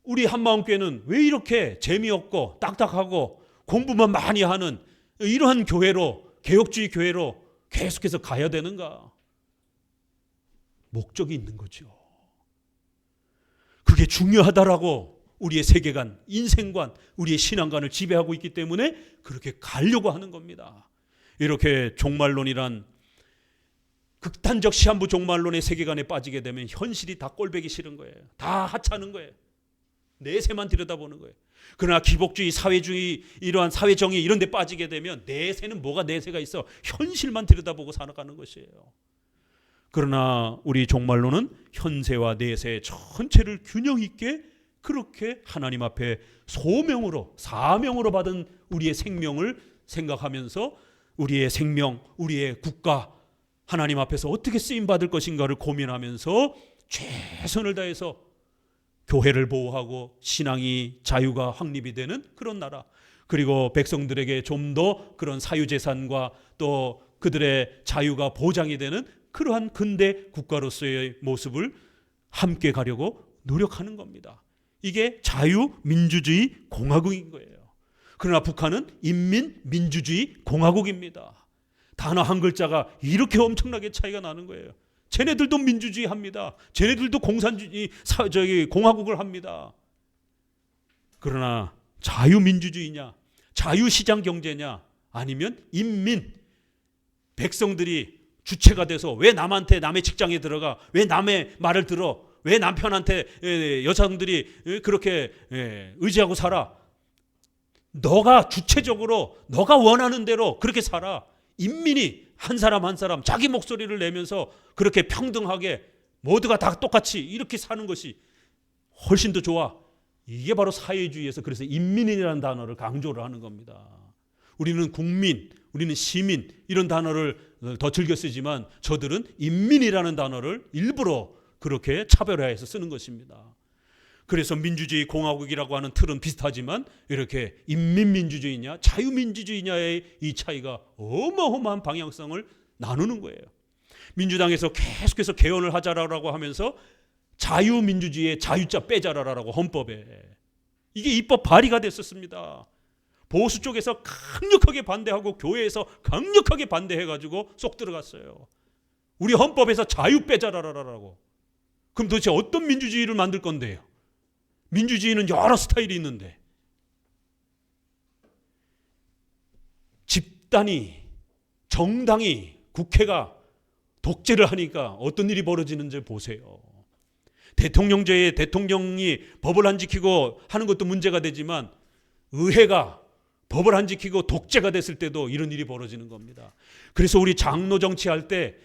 우리 한마음교회는 왜 이렇게 재미없고 딱딱하고 공부만 많이 하는 이러한 교회로, 개혁주의 교회로 계속해서 가야 되는가? 목적이 있는 거죠. 그게 중요하다라고 우리의 세계관, 인생관, 우리의 신앙관을 지배하고 있기 때문에 그렇게 가려고 하는 겁니다. 이렇게 종말론이란 극단적 시한부 종말론의 세계관에 빠지게 되면 현실이 다 꼴보기 싫은 거예요. 다 하찮은 거예요. 내세만 들여다보는 거예요. 그러나 기복주의, 사회주의, 이러한 사회정의 이런 데 빠지게 되면 내세는 뭐가 내세가 있어? 현실만 들여다보고 살아가는 것이에요. 그러나 우리 종말론은 현세와 내세 전체를 균형 있게 그렇게 하나님 앞에 소명으로, 사명으로 받은 우리의 생명을 생각하면서 우리의 생명, 우리의 국가, 하나님 앞에서 어떻게 쓰임받을 것인가를 고민하면서 최선을 다해서 교회를 보호하고 신앙이 자유가 확립이 되는 그런 나라, 그리고 백성들에게 좀 더 그런 사유재산과 또 그들의 자유가 보장이 되는 그러한 근대 국가로서의 모습을 함께 가려고 노력하는 겁니다. 이게 자유민주주의 공화국인 거예요. 그러나 북한은 인민민주주의 공화국입니다. 단어 한 글자가 이렇게 엄청나게 차이가 나는 거예요. 쟤네들도 민주주의 합니다. 쟤네들도 공산주의, 공화국을 합니다. 그러나 자유민주주의냐, 자유시장 경제냐, 아니면 인민, 백성들이 주체가 돼서 왜 남한테, 남의 직장에 들어가, 왜 남의 말을 들어, 왜 남편한테 여성들이 그렇게 의지하고 살아? 너가 주체적으로 너가 원하는 대로 그렇게 살아. 인민이 한 사람 한 사람 자기 목소리를 내면서 그렇게 평등하게 모두가 다 똑같이 이렇게 사는 것이 훨씬 더 좋아. 이게 바로 사회주의에서 그래서 인민이라는 단어를 강조를 하는 겁니다. 우리는 국민, 우리는 시민 이런 단어를 더 즐겨 쓰지만 저들은 인민이라는 단어를 일부러 그렇게 차별화해서 쓰는 것입니다. 그래서 민주주의 공화국이라고 하는 틀은 비슷하지만 이렇게 인민민주주의냐 자유민주주의냐의 이 차이가 어마어마한 방향성을 나누는 거예요. 민주당에서 계속해서 개헌을 하자라고 하면서 자유민주주의의 자유자 빼자라라고 헌법에 이게 입법 발의가 됐었습니다. 보수 쪽에서 강력하게 반대하고 교회에서 강력하게 반대해가지고 쏙 들어갔어요. 우리 헌법에서 자유 빼자라라라고. 그럼 도대체 어떤 민주주의를 만들 건데요? 민주주의는 여러 스타일이 있는데 집단이, 정당이, 국회가 독재를 하니까 어떤 일이 벌어지는지 보세요. 대통령제에 대통령이 법을 안 지키고 하는 것도 문제가 되지만 의회가 법을 안 지키고 독재가 됐을 때도 이런 일이 벌어지는 겁니다. 그래서 우리 장로 정치할 때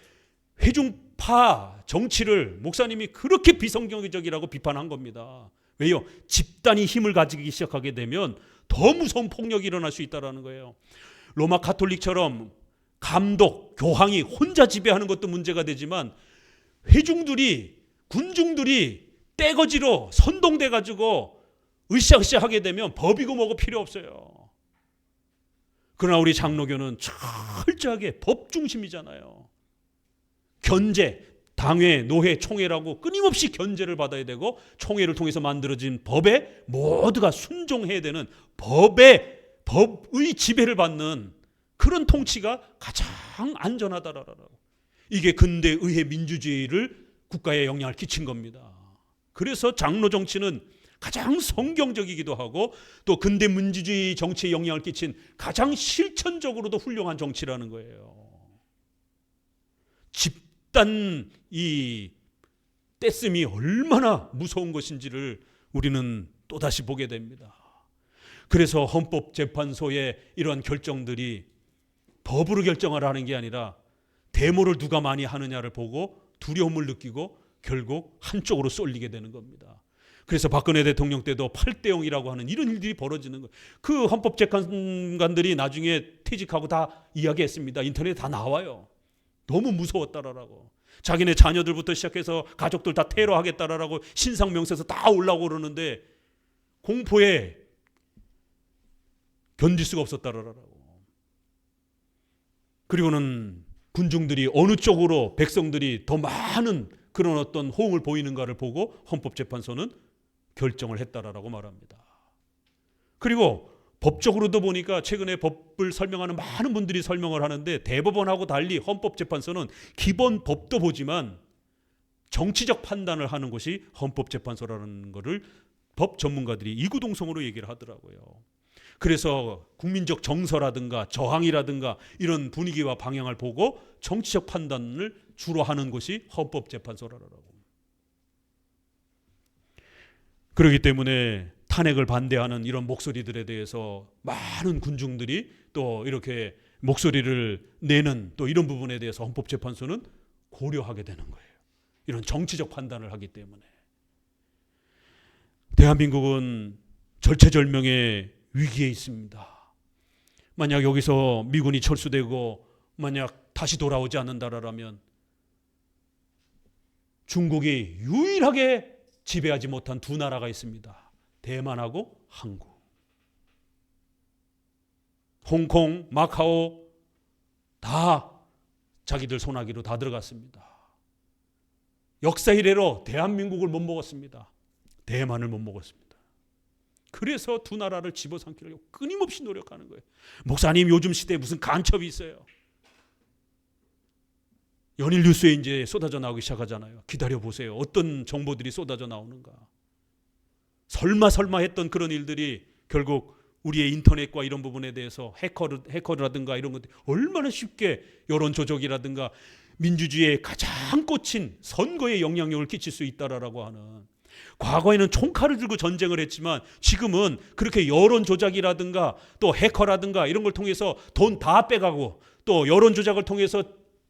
회중파 정치를 목사님이 그렇게 비성경적이라고 비판한 겁니다. 왜요? 집단이 힘을 가지기 시작하게 되면 더 무서운 폭력이 일어날 수 있다는 거예요. 로마 가톨릭처럼 감독, 교황이 혼자 지배하는 것도 문제가 되지만 회중들이, 군중들이 떼거지로 선동돼 가지고 으쌰으쌰 하게 되면 법이고 뭐고 필요 없어요. 그러나 우리 장로교는 철저하게 법 중심이잖아요. 견제, 당회, 노회, 총회라고 끊임없이 견제를 받아야 되고 총회를 통해서 만들어진 법에 모두가 순종해야 되는 법의 지배를 받는 그런 통치가 가장 안전하다라고. 이게 근대 의회 민주주의를 국가에 영향을 끼친 겁니다. 그래서 장로 정치는 가장 성경적이기도 하고 또 근대 민주주의 정치에 영향을 끼친 가장 실천적으로도 훌륭한 정치라는 거예요. 집단 이 떼씀이 얼마나 무서운 것인지를 우리는 또다시 보게 됩니다. 그래서 헌법재판소의 이러한 결정들이 법으로 결정하라는 게 아니라 데모를 누가 많이 하느냐를 보고 두려움을 느끼고 결국 한쪽으로 쏠리게 되는 겁니다. 그래서 박근혜 대통령 때도 8대 0이라고 하는 이런 일들이 벌어지는 거예요. 그 헌법재판관들이 나중에 퇴직하고 다 이야기했습니다. 인터넷에 다 나와요. 너무 무서웠다라고. 자기네 자녀들부터 시작해서 가족들 다 테러하겠다라고 신상명세서 다 올라오고 그러는데 공포에 견딜 수가 없었다라고. 그리고는 군중들이 어느 쪽으로 백성들이 더 많은 그런 어떤 호응을 보이는가를 보고 헌법재판소는 결정을 했다라고 말합니다. 그리고 법적으로도 보니까 최근에 법을 설명하는 많은 분들이 설명을 하는데 대법원하고 달리 헌법재판소는 기본 법도 보지만 정치적 판단을 하는 것이 헌법재판소라는 것을 법 전문가들이 이구동성으로 얘기를 하더라고요. 그래서 국민적 정서라든가 저항이라든가 이런 분위기와 방향을 보고 정치적 판단을 주로 하는 것이 헌법재판소라고. 그렇기 때문에 탄핵을 반대하는 이런 목소리들에 대해서 많은 군중들이 또 이렇게 목소리를 내는 또 이런 부분에 대해서 헌법재판소는 고려하게 되는 거예요. 이런 정치적 판단을 하기 때문에. 대한민국은 절체절명의 위기에 있습니다. 만약 여기서 미군이 철수되고 만약 다시 돌아오지 않는다라면 중국이 유일하게 지배하지 못한 두 나라가 있습니다. 대만하고 한국. 홍콩, 마카오 다 자기들 손아귀로 다 들어갔습니다. 역사 이래로 대한민국을 못 먹었습니다. 대만을 못 먹었습니다. 그래서 두 나라를 집어삼키려고 끊임없이 노력하는 거예요. 목사님 요즘 시대에 무슨 간첩이 있어요. 연일 뉴스에 이제 쏟아져 나오기 시작하잖아요. 기다려보세요. 어떤 정보들이 쏟아져 나오는가. 설마 했던 그런 일들이 결국 우리의 인터넷과 이런 부분에 대해서 해커라든가 이런 것들이 얼마나 쉽게 여론 조작이라든가 민주주의의 가장 꽂힌 선거에 영향력을 끼칠 수 있다라고 하는. 과거에는 총칼을 들고 전쟁을 했지만 지금은 그렇게 여론 조작이라든가 또 해커라든가 이런 걸 통해서 돈 다 빼가고 또 여론 조작을 통해서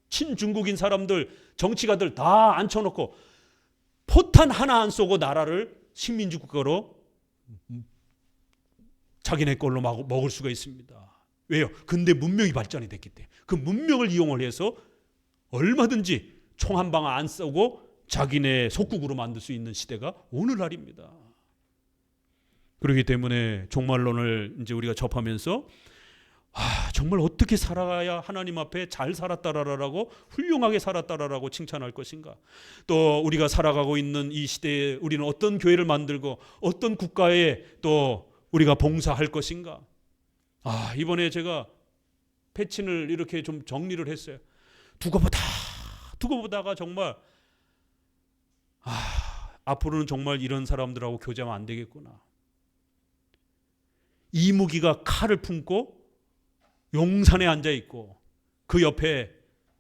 친중국인 사람들, 정치가들 다 앉혀놓고 포탄 하나 안 쏘고 나라를 식민지 국가로 자기네 걸로 먹을 수가 있습니다. 왜요? 근대 문명이 발전이 됐기 때문에. 그 문명을 이용을 해서 얼마든지 총 한 방 안 쏘고 자기네 속국으로 만들 수 있는 시대가 오늘날입니다. 그렇기 때문에 종말론을 이제 우리가 접하면서 정말 어떻게 살아야 하나님 앞에 잘 살았다라고 훌륭하게 살았다라고 칭찬할 것인가. 또 우리가 살아가고 있는 이 시대에 우리는 어떤 교회를 만들고 어떤 국가에 또 우리가 봉사할 것인가. 이번에 제가 패친을 이렇게 좀 정리를 했어요. 두고 보다가 정말 앞으로는 정말 이런 사람들하고 교제하면 안 되겠구나. 이무기가 칼을 품고 용산에 앉아 있고 그 옆에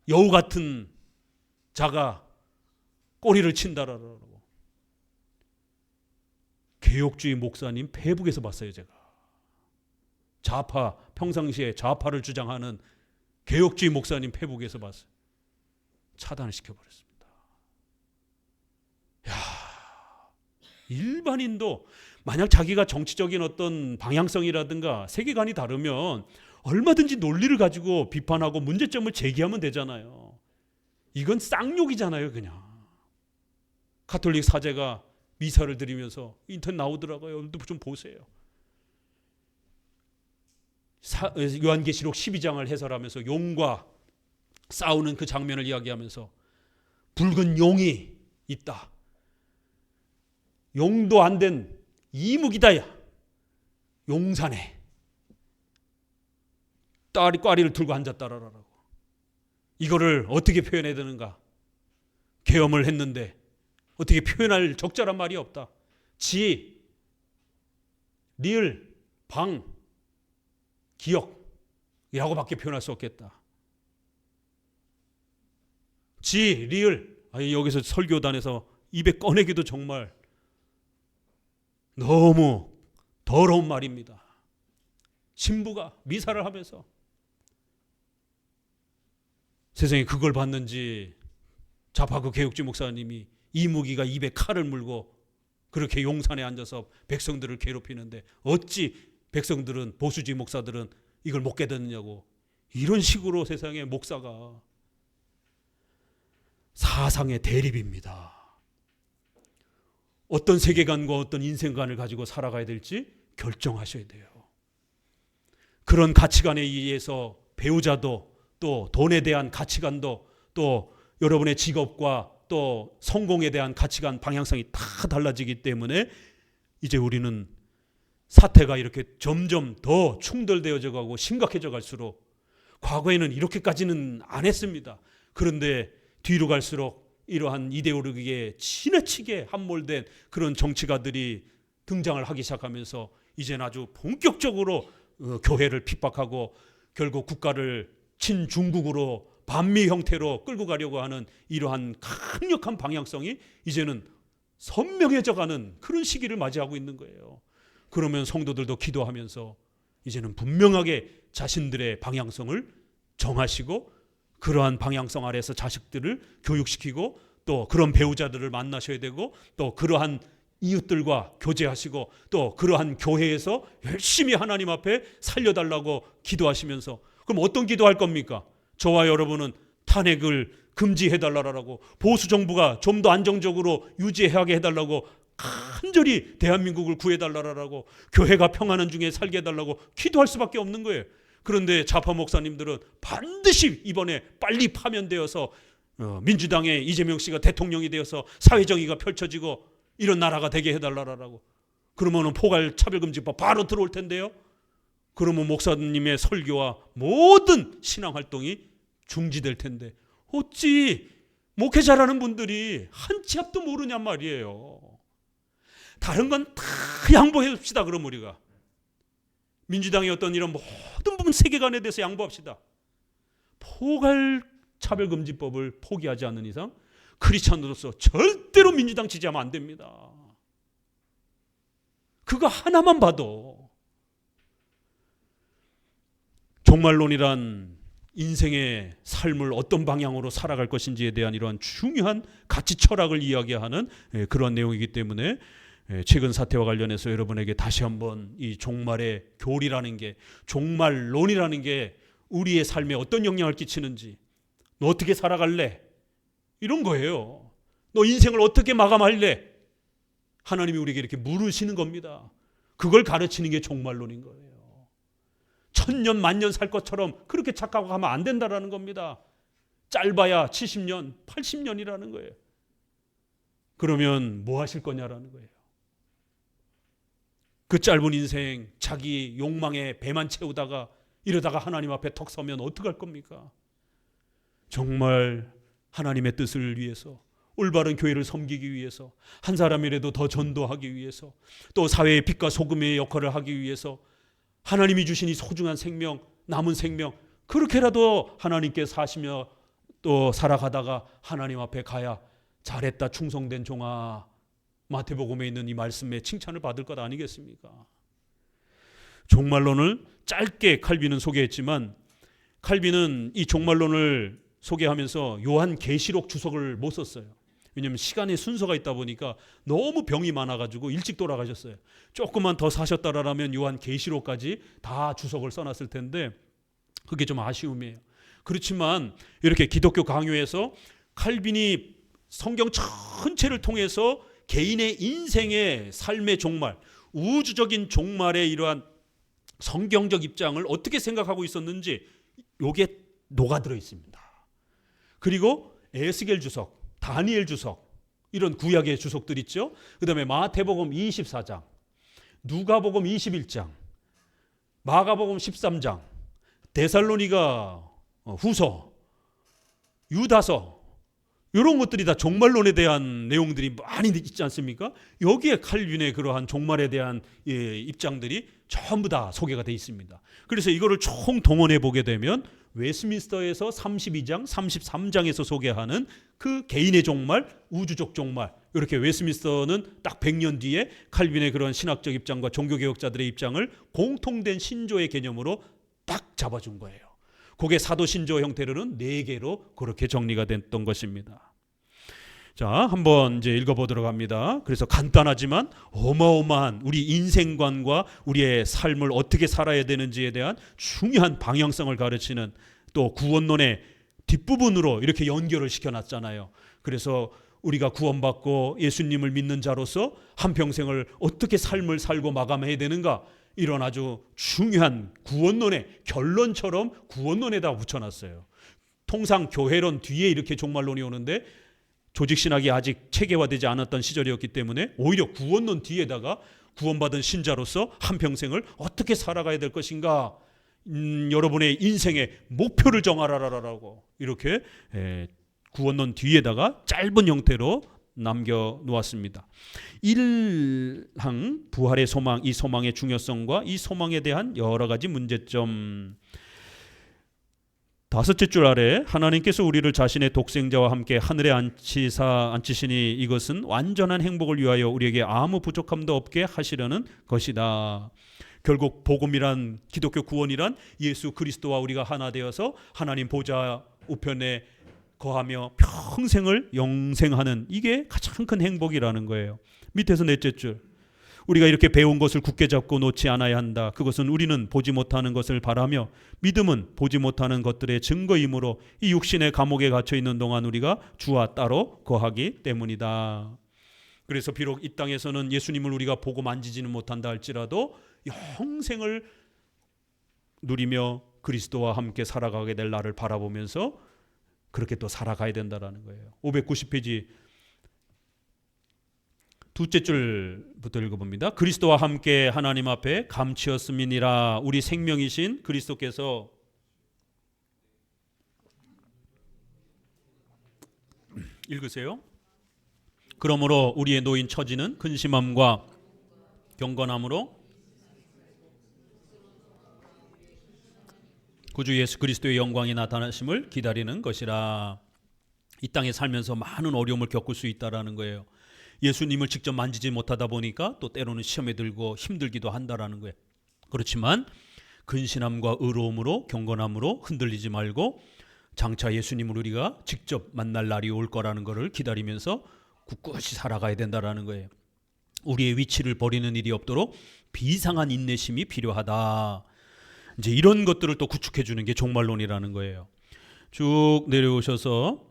여우 같은 자가 꼬리를 친다라고. 개혁주의 목사님 페북에서 봤어요, 제가. 좌파, 평상시에 좌파를 주장하는 개혁주의 목사님 페북에서 봤어요. 차단을 시켜버렸습니다. 일반인도 만약 자기가 정치적인 어떤 방향성이라든가 세계관이 다르면 얼마든지 논리를 가지고 비판하고 문제점을 제기하면 되잖아요. 이건 쌍욕이잖아요, 그냥. 가톨릭 사제가 미사를 드리면서 인터넷 나오더라고요. 좀 보세요. 요한계시록 12장을 해설하면서 용과 싸우는 그 장면을 이야기하면서 붉은 용이 있다. 용도 안 된 이무기다야. 용산에 꽈리를 들고 앉았다라고. 이거를 어떻게 표현해야 되는가? 계엄을 했는데 어떻게 표현할 적절한 말이 없다. 리을, 방, 기억이라고밖에 표현할 수 없겠다. 리을, 여기서 설교단에서 입에 꺼내기도 정말 너무 더러운 말입니다. 신부가 미사를 하면서 세상에 그걸 봤는지 좌파 그 개혁주의 목사님이 이무기가 입에 칼을 물고 그렇게 용산에 앉아서 백성들을 괴롭히는데 어찌 백성들은, 보수주의 목사들은 이걸 못 깨닫느냐고. 이런 식으로 세상에 목사가 사상의 대립입니다. 어떤 세계관과 어떤 인생관을 가지고 살아가야 될지 결정하셔야 돼요. 그런 가치관에 의해서 배우자도, 또 돈에 대한 가치관도, 또 여러분의 직업과 또 성공에 대한 가치관, 방향성이 다 달라지기 때문에 이제 우리는 사태가 이렇게 점점 더 충돌되어져 가고 심각해져 갈수록, 과거에는 이렇게까지는 안 했습니다. 그런데 뒤로 갈수록 이러한 이데올로기에 지나치게 함몰된 그런 정치가들이 등장을 하기 시작하면서 이제는 아주 본격적으로 교회를 핍박하고 결국 국가를 친중국으로 반미 형태로 끌고 가려고 하는 이러한 강력한 방향성이 이제는 선명해져가는 그런 시기를 맞이하고 있는 거예요. 그러면 성도들도 기도하면서 이제는 분명하게 자신들의 방향성을 정하시고 그러한 방향성 아래서 자식들을 교육시키고 또 그런 배우자들을 만나셔야 되고 또 그러한 이웃들과 교제하시고 또 그러한 교회에서 열심히 하나님 앞에 살려달라고 기도하시면서, 그럼 어떤 기도할 겁니까? 저와 여러분은 탄핵을 금지해달라고, 보수정부가 좀 더 안정적으로 유지하게 해달라고, 간절히 대한민국을 구해달라고, 교회가 평안한 중에 살게 해달라고 기도할 수밖에 없는 거예요. 그런데 좌파 목사님들은 반드시 이번에 빨리 파면되어서 민주당의 이재명 씨가 대통령이 되어서 사회정의가 펼쳐지고 이런 나라가 되게 해달라고. 그러면은 포괄 차별금지법 바로 들어올 텐데요. 그러면 목사님의 설교와 모든 신앙활동이 중지될 텐데 어찌 목회자라는 분들이 한 치 앞도 모르냔 말이에요. 다른 건 다 양보해 줍시다. 그럼 우리가 민주당의 어떤 이런 모든 부분 세계관에 대해서 양보합시다. 포괄 차별금지법을 포기하지 않는 이상 크리스찬으로서 절대로 민주당 지지하면 안 됩니다. 그거 하나만 봐도 종말론이란 인생의 삶을 어떤 방향으로 살아갈 것인지에 대한 이러한 중요한 가치 철학을 이야기하는 그런 내용이기 때문에 최근 사태와 관련해서 여러분에게 다시 한번 이 종말의 교리라는 게, 종말론이라는 게 우리의 삶에 어떤 영향을 끼치는지, 너 어떻게 살아갈래? 이런 거예요. 너 인생을 어떻게 마감할래? 하나님이 우리에게 이렇게 물으시는 겁니다. 그걸 가르치는 게 종말론인 거예요. 천년 만년 살 것처럼 그렇게 착각하면 안 된다라는 겁니다. 짧아야 70년, 80년이라는 거예요. 그러면 뭐 하실 거냐라는 거예요. 그 짧은 인생 자기 욕망에 배만 채우다가 이러다가 하나님 앞에 턱 서면 어떡할 겁니까? 정말 하나님의 뜻을 위해서, 올바른 교회를 섬기기 위해서, 한 사람이라도 더 전도하기 위해서, 또 사회의 빛과 소금의 역할을 하기 위해서 하나님이 주신 이 소중한 생명, 남은 생명, 그렇게라도 하나님께 사시며 또 살아가다가 하나님 앞에 가야 잘했다 충성된 종아, 마태복음에 있는 이 말씀에 칭찬을 받을 것 아니겠습니까? 종말론을 짧게 칼빈은 소개했지만, 칼빈은 이 종말론을 소개하면서 요한계시록 주석을 못 썼어요. 왜냐하면 시간의 순서가 있다 보니까 너무 병이 많아가지고 일찍 돌아가셨어요. 조금만 더 사셨다라면 요한계시록까지 다 주석을 써놨을 텐데 그게 좀 아쉬움이에요. 그렇지만 이렇게 기독교 강요에서 칼빈이 성경 전체를 통해서 개인의 인생의 삶의 종말, 우주적인 종말의 이러한 성경적 입장을 어떻게 생각하고 있었는지 요게 녹아들어 있습니다. 그리고 에스겔 주석, 다니엘 주석, 이런 구약의 주석들 있죠. 그 다음에 마태복음 24장, 누가복음 21장, 마가복음 13장, 데살로니가 후서, 유다서, 이런 것들이 다 종말론에 대한 내용들이 많이 있지 않습니까? 여기에 칼빈의 그러한 종말에 대한 입장들이 전부 다 소개가 되어 있습니다. 그래서 이거를 총 동원해 보게 되면 웨스민스터에서 32장, 33장에서 소개하는 그 개인의 종말, 우주적 종말, 이렇게 웨스민스터는 딱 100년 뒤에 칼빈의 그런 신학적 입장과 종교개혁자들의 입장을 공통된 신조의 개념으로 딱 잡아준 거예요. 그게 사도 신조 형태로는 4개로 그렇게 정리가 됐던 것입니다. 자, 한번 이제 읽어보도록 합니다. 그래서 간단하지만 어마어마한 우리 인생관과 우리의 삶을 어떻게 살아야 되는지에 대한 중요한 방향성을 가르치는 또 구원론의 뒷부분으로 이렇게 연결을 시켜놨잖아요. 그래서 우리가 구원받고 예수님을 믿는 자로서 한평생을 어떻게 삶을 살고 마감해야 되는가, 이런 아주 중요한 구원론의 결론처럼 구원론에다 붙여놨어요. 통상 교회론 뒤에 이렇게 종말론이 오는데 조직신학이 아직 체계화되지 않았던 시절이었기 때문에 오히려 구원론 뒤에다가 구원받은 신자로서 한평생을 어떻게 살아가야 될 것인가, 여러분의 인생의 목표를 정하라라고 이렇게 구원론 뒤에다가 짧은 형태로 남겨놓았습니다. 1항 부활의 소망, 이 소망의 중요성과 이 소망에 대한 여러 가지 문제점. 5째 줄 아래 하나님께서 우리를 자신의 독생자와 함께 하늘에 앉히시니 이것은 완전한 행복을 위하여 우리에게 아무 부족함도 없게 하시려는 것이다. 결국 복음이란, 기독교 구원이란 예수 그리스도와 우리가 하나 되어서 하나님 보좌 우편에 거하며 평생을 영생하는, 이게 가장 큰 행복이라는 거예요. 밑에서 4째 줄, 우리가 이렇게 배운 것을 굳게 잡고 놓지 않아야 한다. 그것은 우리는 보지 못하는 것을 바라며 믿음은 보지 못하는 것들의 증거이므로 이 육신의 감옥에 갇혀 있는 동안 우리가 주와 따로 거하기 때문이다. 그래서 비록 이 땅에서는 예수님을 우리가 보고 만지지는 못한다 할지라도 영생을 누리며 그리스도와 함께 살아가게 될 날을 바라보면서 그렇게 또 살아가야 된다는 거예요. 590페이지 2째 줄부터 읽어봅니다. 그리스도와 함께 하나님 앞에 감치었음이니라. 우리 생명이신 그리스도께서 읽으세요. 그러므로 우리의 노인 처지는 근심함과 경건함으로 구주 예수 그리스도의 영광이 나타나심을 기다리는 것이라. 이 땅에 살면서 많은 어려움을 겪을 수 있다라는 거예요. 예수님을 직접 만지지 못하다 보니까 또 때로는 시험에 들고 힘들기도 한다라는 거예요. 그렇지만 근신함과 의로움으로 경건함으로 흔들리지 말고 장차 예수님을 우리가 직접 만날 날이 올 거라는 것을 기다리면서 굳굳이 살아가야 된다라는 거예요. 우리의 위치를 버리는 일이 없도록 비상한 인내심이 필요하다. 이제 이런 것들을 또 구축해 주는 게 종말론이라는 거예요. 쭉 내려오셔서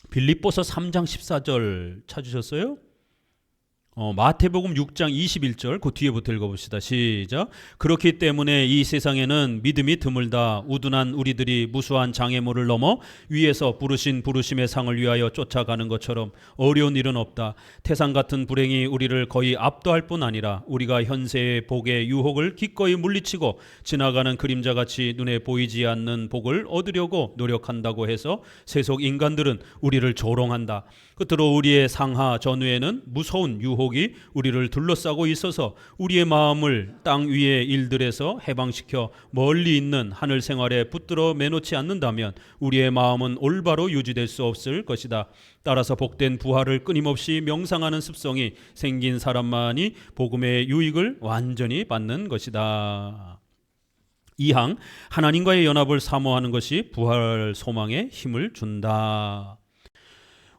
빌립보서 3장 14절 찾으셨어요? 마태복음 6장 21절 그 뒤에부터 읽어봅시다. 시작. 그렇기 때문에 이 세상에는 믿음이 드물다. 우둔한 우리들이 무수한 장애물을 넘어 위에서 부르신 부르심의 상을 위하여 쫓아가는 것처럼 어려운 일은 없다. 태산 같은 불행이 우리를 거의 압도할 뿐 아니라 우리가 현세의 복의 유혹을 기꺼이 물리치고 지나가는 그림자같이 눈에 보이지 않는 복을 얻으려고 노력한다고 해서 세속 인간들은 우리를 조롱한다. 끝으로 우리의 상하 전후에는 무서운 유혹이 우리를 둘러싸고 있어서 우리의 마음을 땅 위의 일들에서 해방시켜 멀리 있는 하늘 생활에 붙들어 매놓지 않는다면 우리의 마음은 올바로 유지될 수 없을 것이다. 따라서 복된 부활을 끊임없이 명상하는 습성이 생긴 사람만이 복음의 유익을 완전히 받는 것이다. 2항 하나님과의 연합을 사모하는 것이 부활 소망에 힘을 준다.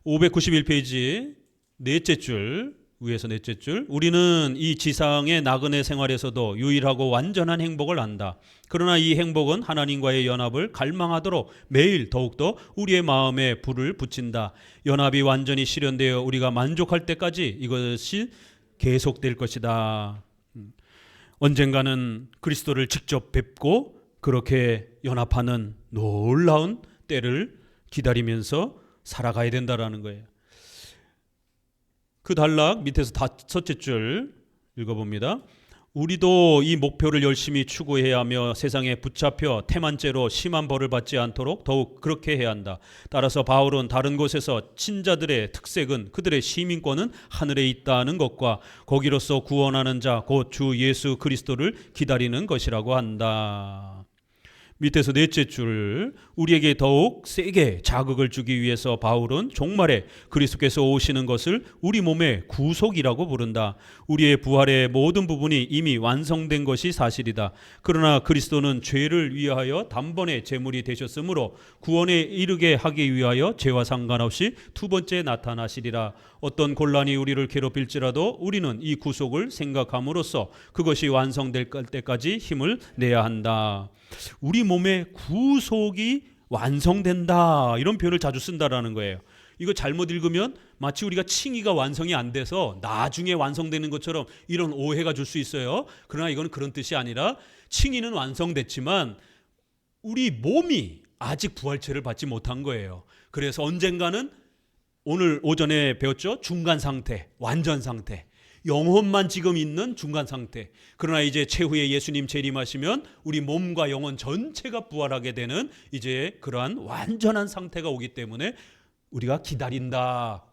591페이지 넷째 줄, 위에서 넷째 줄, 우리는 이 지상의 나그네 생활에서도 유일하고 완전한 행복을 안다. 그러나 이 행복은 하나님과의 연합을 갈망하도록 매일 더욱더 우리의 마음에 불을 붙인다. 연합이 완전히 실현되어 우리가 만족할 때까지 이것이 계속될 것이다. 언젠가는 그리스도를 직접 뵙고 그렇게 연합하는 놀라운 때를 기다리면서 살아가야 된다라는 거예요. 그 단락 밑에서 5째 줄 읽어봅니다. 우리도 이 목표를 열심히 추구해야 하며 세상에 붙잡혀 태만죄로 심한 벌을 받지 않도록 더욱 그렇게 해야 한다. 따라서 바울은 다른 곳에서 친자들의 특색은 그들의 시민권은 하늘에 있다는 것과 거기로서 구원하는 자 곧 주 예수 그리스도를 기다리는 것이라고 한다. 밑에서 넷째 줄, 우리에게 더욱 세게 자극을 주기 위해서 바울은 종말에 그리스도께서 오시는 것을 우리 몸의 구속이라고 부른다. 우리의 부활의 모든 부분이 이미 완성된 것이 사실이다. 그러나 그리스도는 죄를 위하여 단번에 제물이 되셨으므로 구원에 이르게 하기 위하여 죄와 상관없이 두 번째 나타나시리라. 어떤 곤란이 우리를 괴롭힐지라도 우리는 이 구속을 생각함으로써 그것이 완성될 때까지 힘을 내야 한다. 우리 몸의 구속이 완성된다, 이런 표현을 자주 쓴다라는 거예요. 이거 잘못 읽으면 마치 우리가 칭의가 완성이 안 돼서 나중에 완성되는 것처럼 이런 오해가 줄 수 있어요. 그러나 이건 그런 뜻이 아니라 칭의는 완성됐지만 우리 몸이 아직 부활체를 받지 못한 거예요. 그래서 언젠가는 오늘 오전에 배웠죠? 중간 상태, 완전 상태. 영혼만 지금 있는 중간 상태. 그러나 이제 최후에 예수님 재림하시면 우리 몸과 영혼 전체가 부활하게 되는 이제 그러한 완전한 상태가 오기 때문에 우리가 기다린다.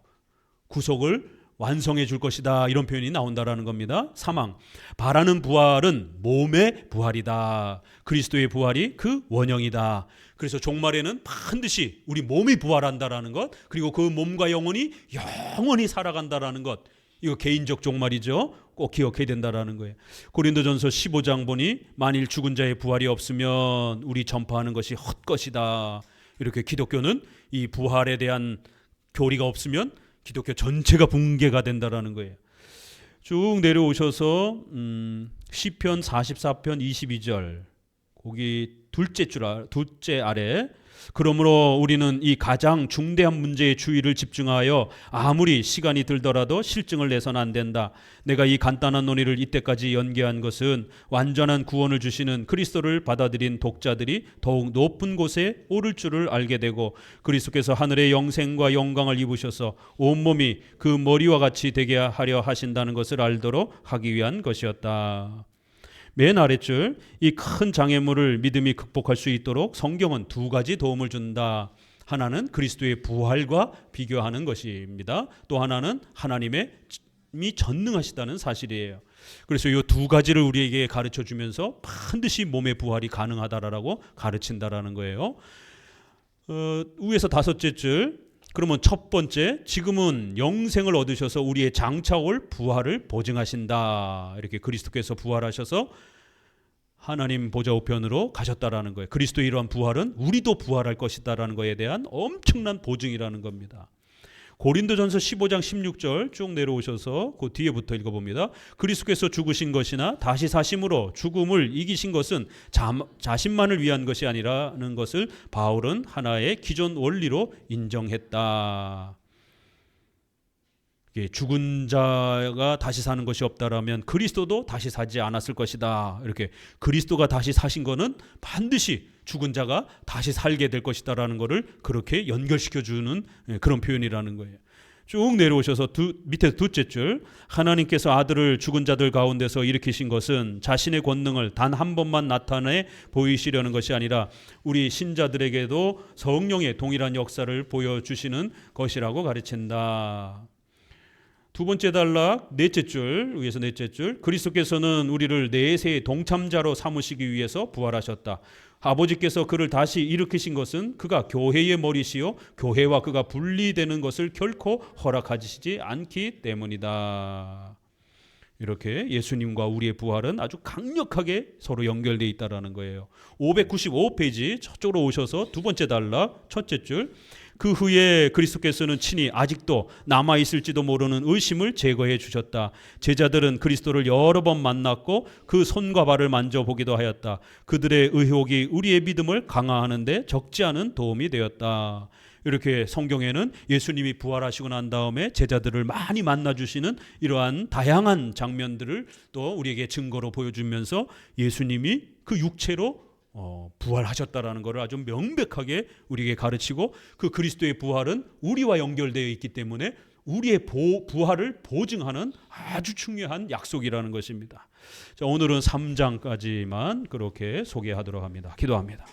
구속을 완성해 줄 것이다. 이런 표현이 나온다라는 겁니다. 사망. 바라는 부활은 몸의 부활이다. 그리스도의 부활이 그 원형이다. 그래서 종말에는 반드시 우리 몸이 부활한다라는 것, 그리고 그 몸과 영혼이 영원히 살아간다라는 것, 이거 개인적 종말이죠. 꼭 기억해야 된다라는 거예요. 고린도전서 15장 보니 만일 죽은 자의 부활이 없으면 우리 전파하는 것이 헛것이다. 이렇게 기독교는 이 부활에 대한 교리가 없으면 기독교 전체가 붕괴가 된다라는 거예요. 쭉 내려오셔서 시편 44편 22절 거기 둘째 아래, 그러므로 우리는 이 가장 중대한 문제의 주의를 집중하여 아무리 시간이 들더라도 실증을 내서는 안 된다. 내가 이 간단한 논의를 이때까지 연계한 것은 완전한 구원을 주시는 그리스도를 받아들인 독자들이 더욱 높은 곳에 오를 줄을 알게 되고 그리스도께서 하늘의 영생과 영광을 입으셔서 온몸이 그 머리와 같이 되게 하려 하신다는 것을 알도록 하기 위한 것이었다. 맨 아랫줄, 이 큰 장애물을 믿음이 극복할 수 있도록 성경은 두 가지 도움을 준다. 하나는 그리스도의 부활과 비교하는 것입니다. 또 하나는 하나님의 전능하시다는 사실이에요. 그래서 이 두 가지를 우리에게 가르쳐 주면서 반드시 몸의 부활이 가능하다라고 가르친다라는 거예요. 위에서 다섯째 줄, 그러면 첫 번째, 지금은 영생을 얻으셔서 우리의 장차 올 부활을 보증하신다. 이렇게 그리스도께서 부활하셔서 하나님 보좌 우편으로 가셨다라는 거예요. 그리스도의 이러한 부활은 우리도 부활할 것이다라는 것에 대한 엄청난 보증이라는 겁니다. 고린도전서 15장 16절 쭉 내려오셔서 그 뒤에부터 읽어봅니다. 그리스도께서 죽으신 것이나 다시 사심으로 죽음을 이기신 것은 자신만을 위한 것이 아니라는 것을 바울은 하나의 기존 원리로 인정했다. 죽은 자가 다시 사는 것이 없다라면 그리스도도 다시 사지 않았을 것이다. 이렇게 그리스도가 다시 사신 거는 반드시 죽은 자가 다시 살게 될 것이다라는 것을 그렇게 연결시켜주는 그런 표현이라는 거예요. 쭉 내려오셔서 밑에 둘째 줄, 하나님께서 아들을 죽은 자들 가운데서 일으키신 것은 자신의 권능을 단 한 번만 나타내 보이시려는 것이 아니라 우리 신자들에게도 성령의 동일한 역사를 보여주시는 것이라고 가르친다. 두 번째 단락 넷째 줄, 위에서 넷째 줄, 그리스도께서는 우리를 내세의 동참자로 삼으시기 위해서 부활하셨다. 아버지께서 그를 다시 일으키신 것은 그가 교회의 머리시요 교회와 그가 분리되는 것을 결코 허락하시지 않기 때문이다. 이렇게 예수님과 우리의 부활은 아주 강력하게 서로 연결되어 있다는 거예요. 595페이지 저쪽으로 오셔서 두 번째 단락 첫째 줄, 그 후에 그리스도께서는 친히 아직도 남아있을지도 모르는 의심을 제거해 주셨다. 제자들은 그리스도를 여러 번 만났고 그 손과 발을 만져보기도 하였다. 그들의 의혹이 우리의 믿음을 강화하는 데 적지 않은 도움이 되었다. 이렇게 성경에는 예수님이 부활하시고 난 다음에 제자들을 많이 만나주시는 이러한 다양한 장면들을 또 우리에게 증거로 보여주면서 예수님이 그 육체로 부활하셨다라는 것을 아주 명백하게 우리에게 가르치고, 그 그리스도의 부활은 우리와 연결되어 있기 때문에 우리의 부활을 보증하는 아주 중요한 약속이라는 것입니다. 자, 오늘은 3장까지만 그렇게 소개하도록 합니다. 기도합니다.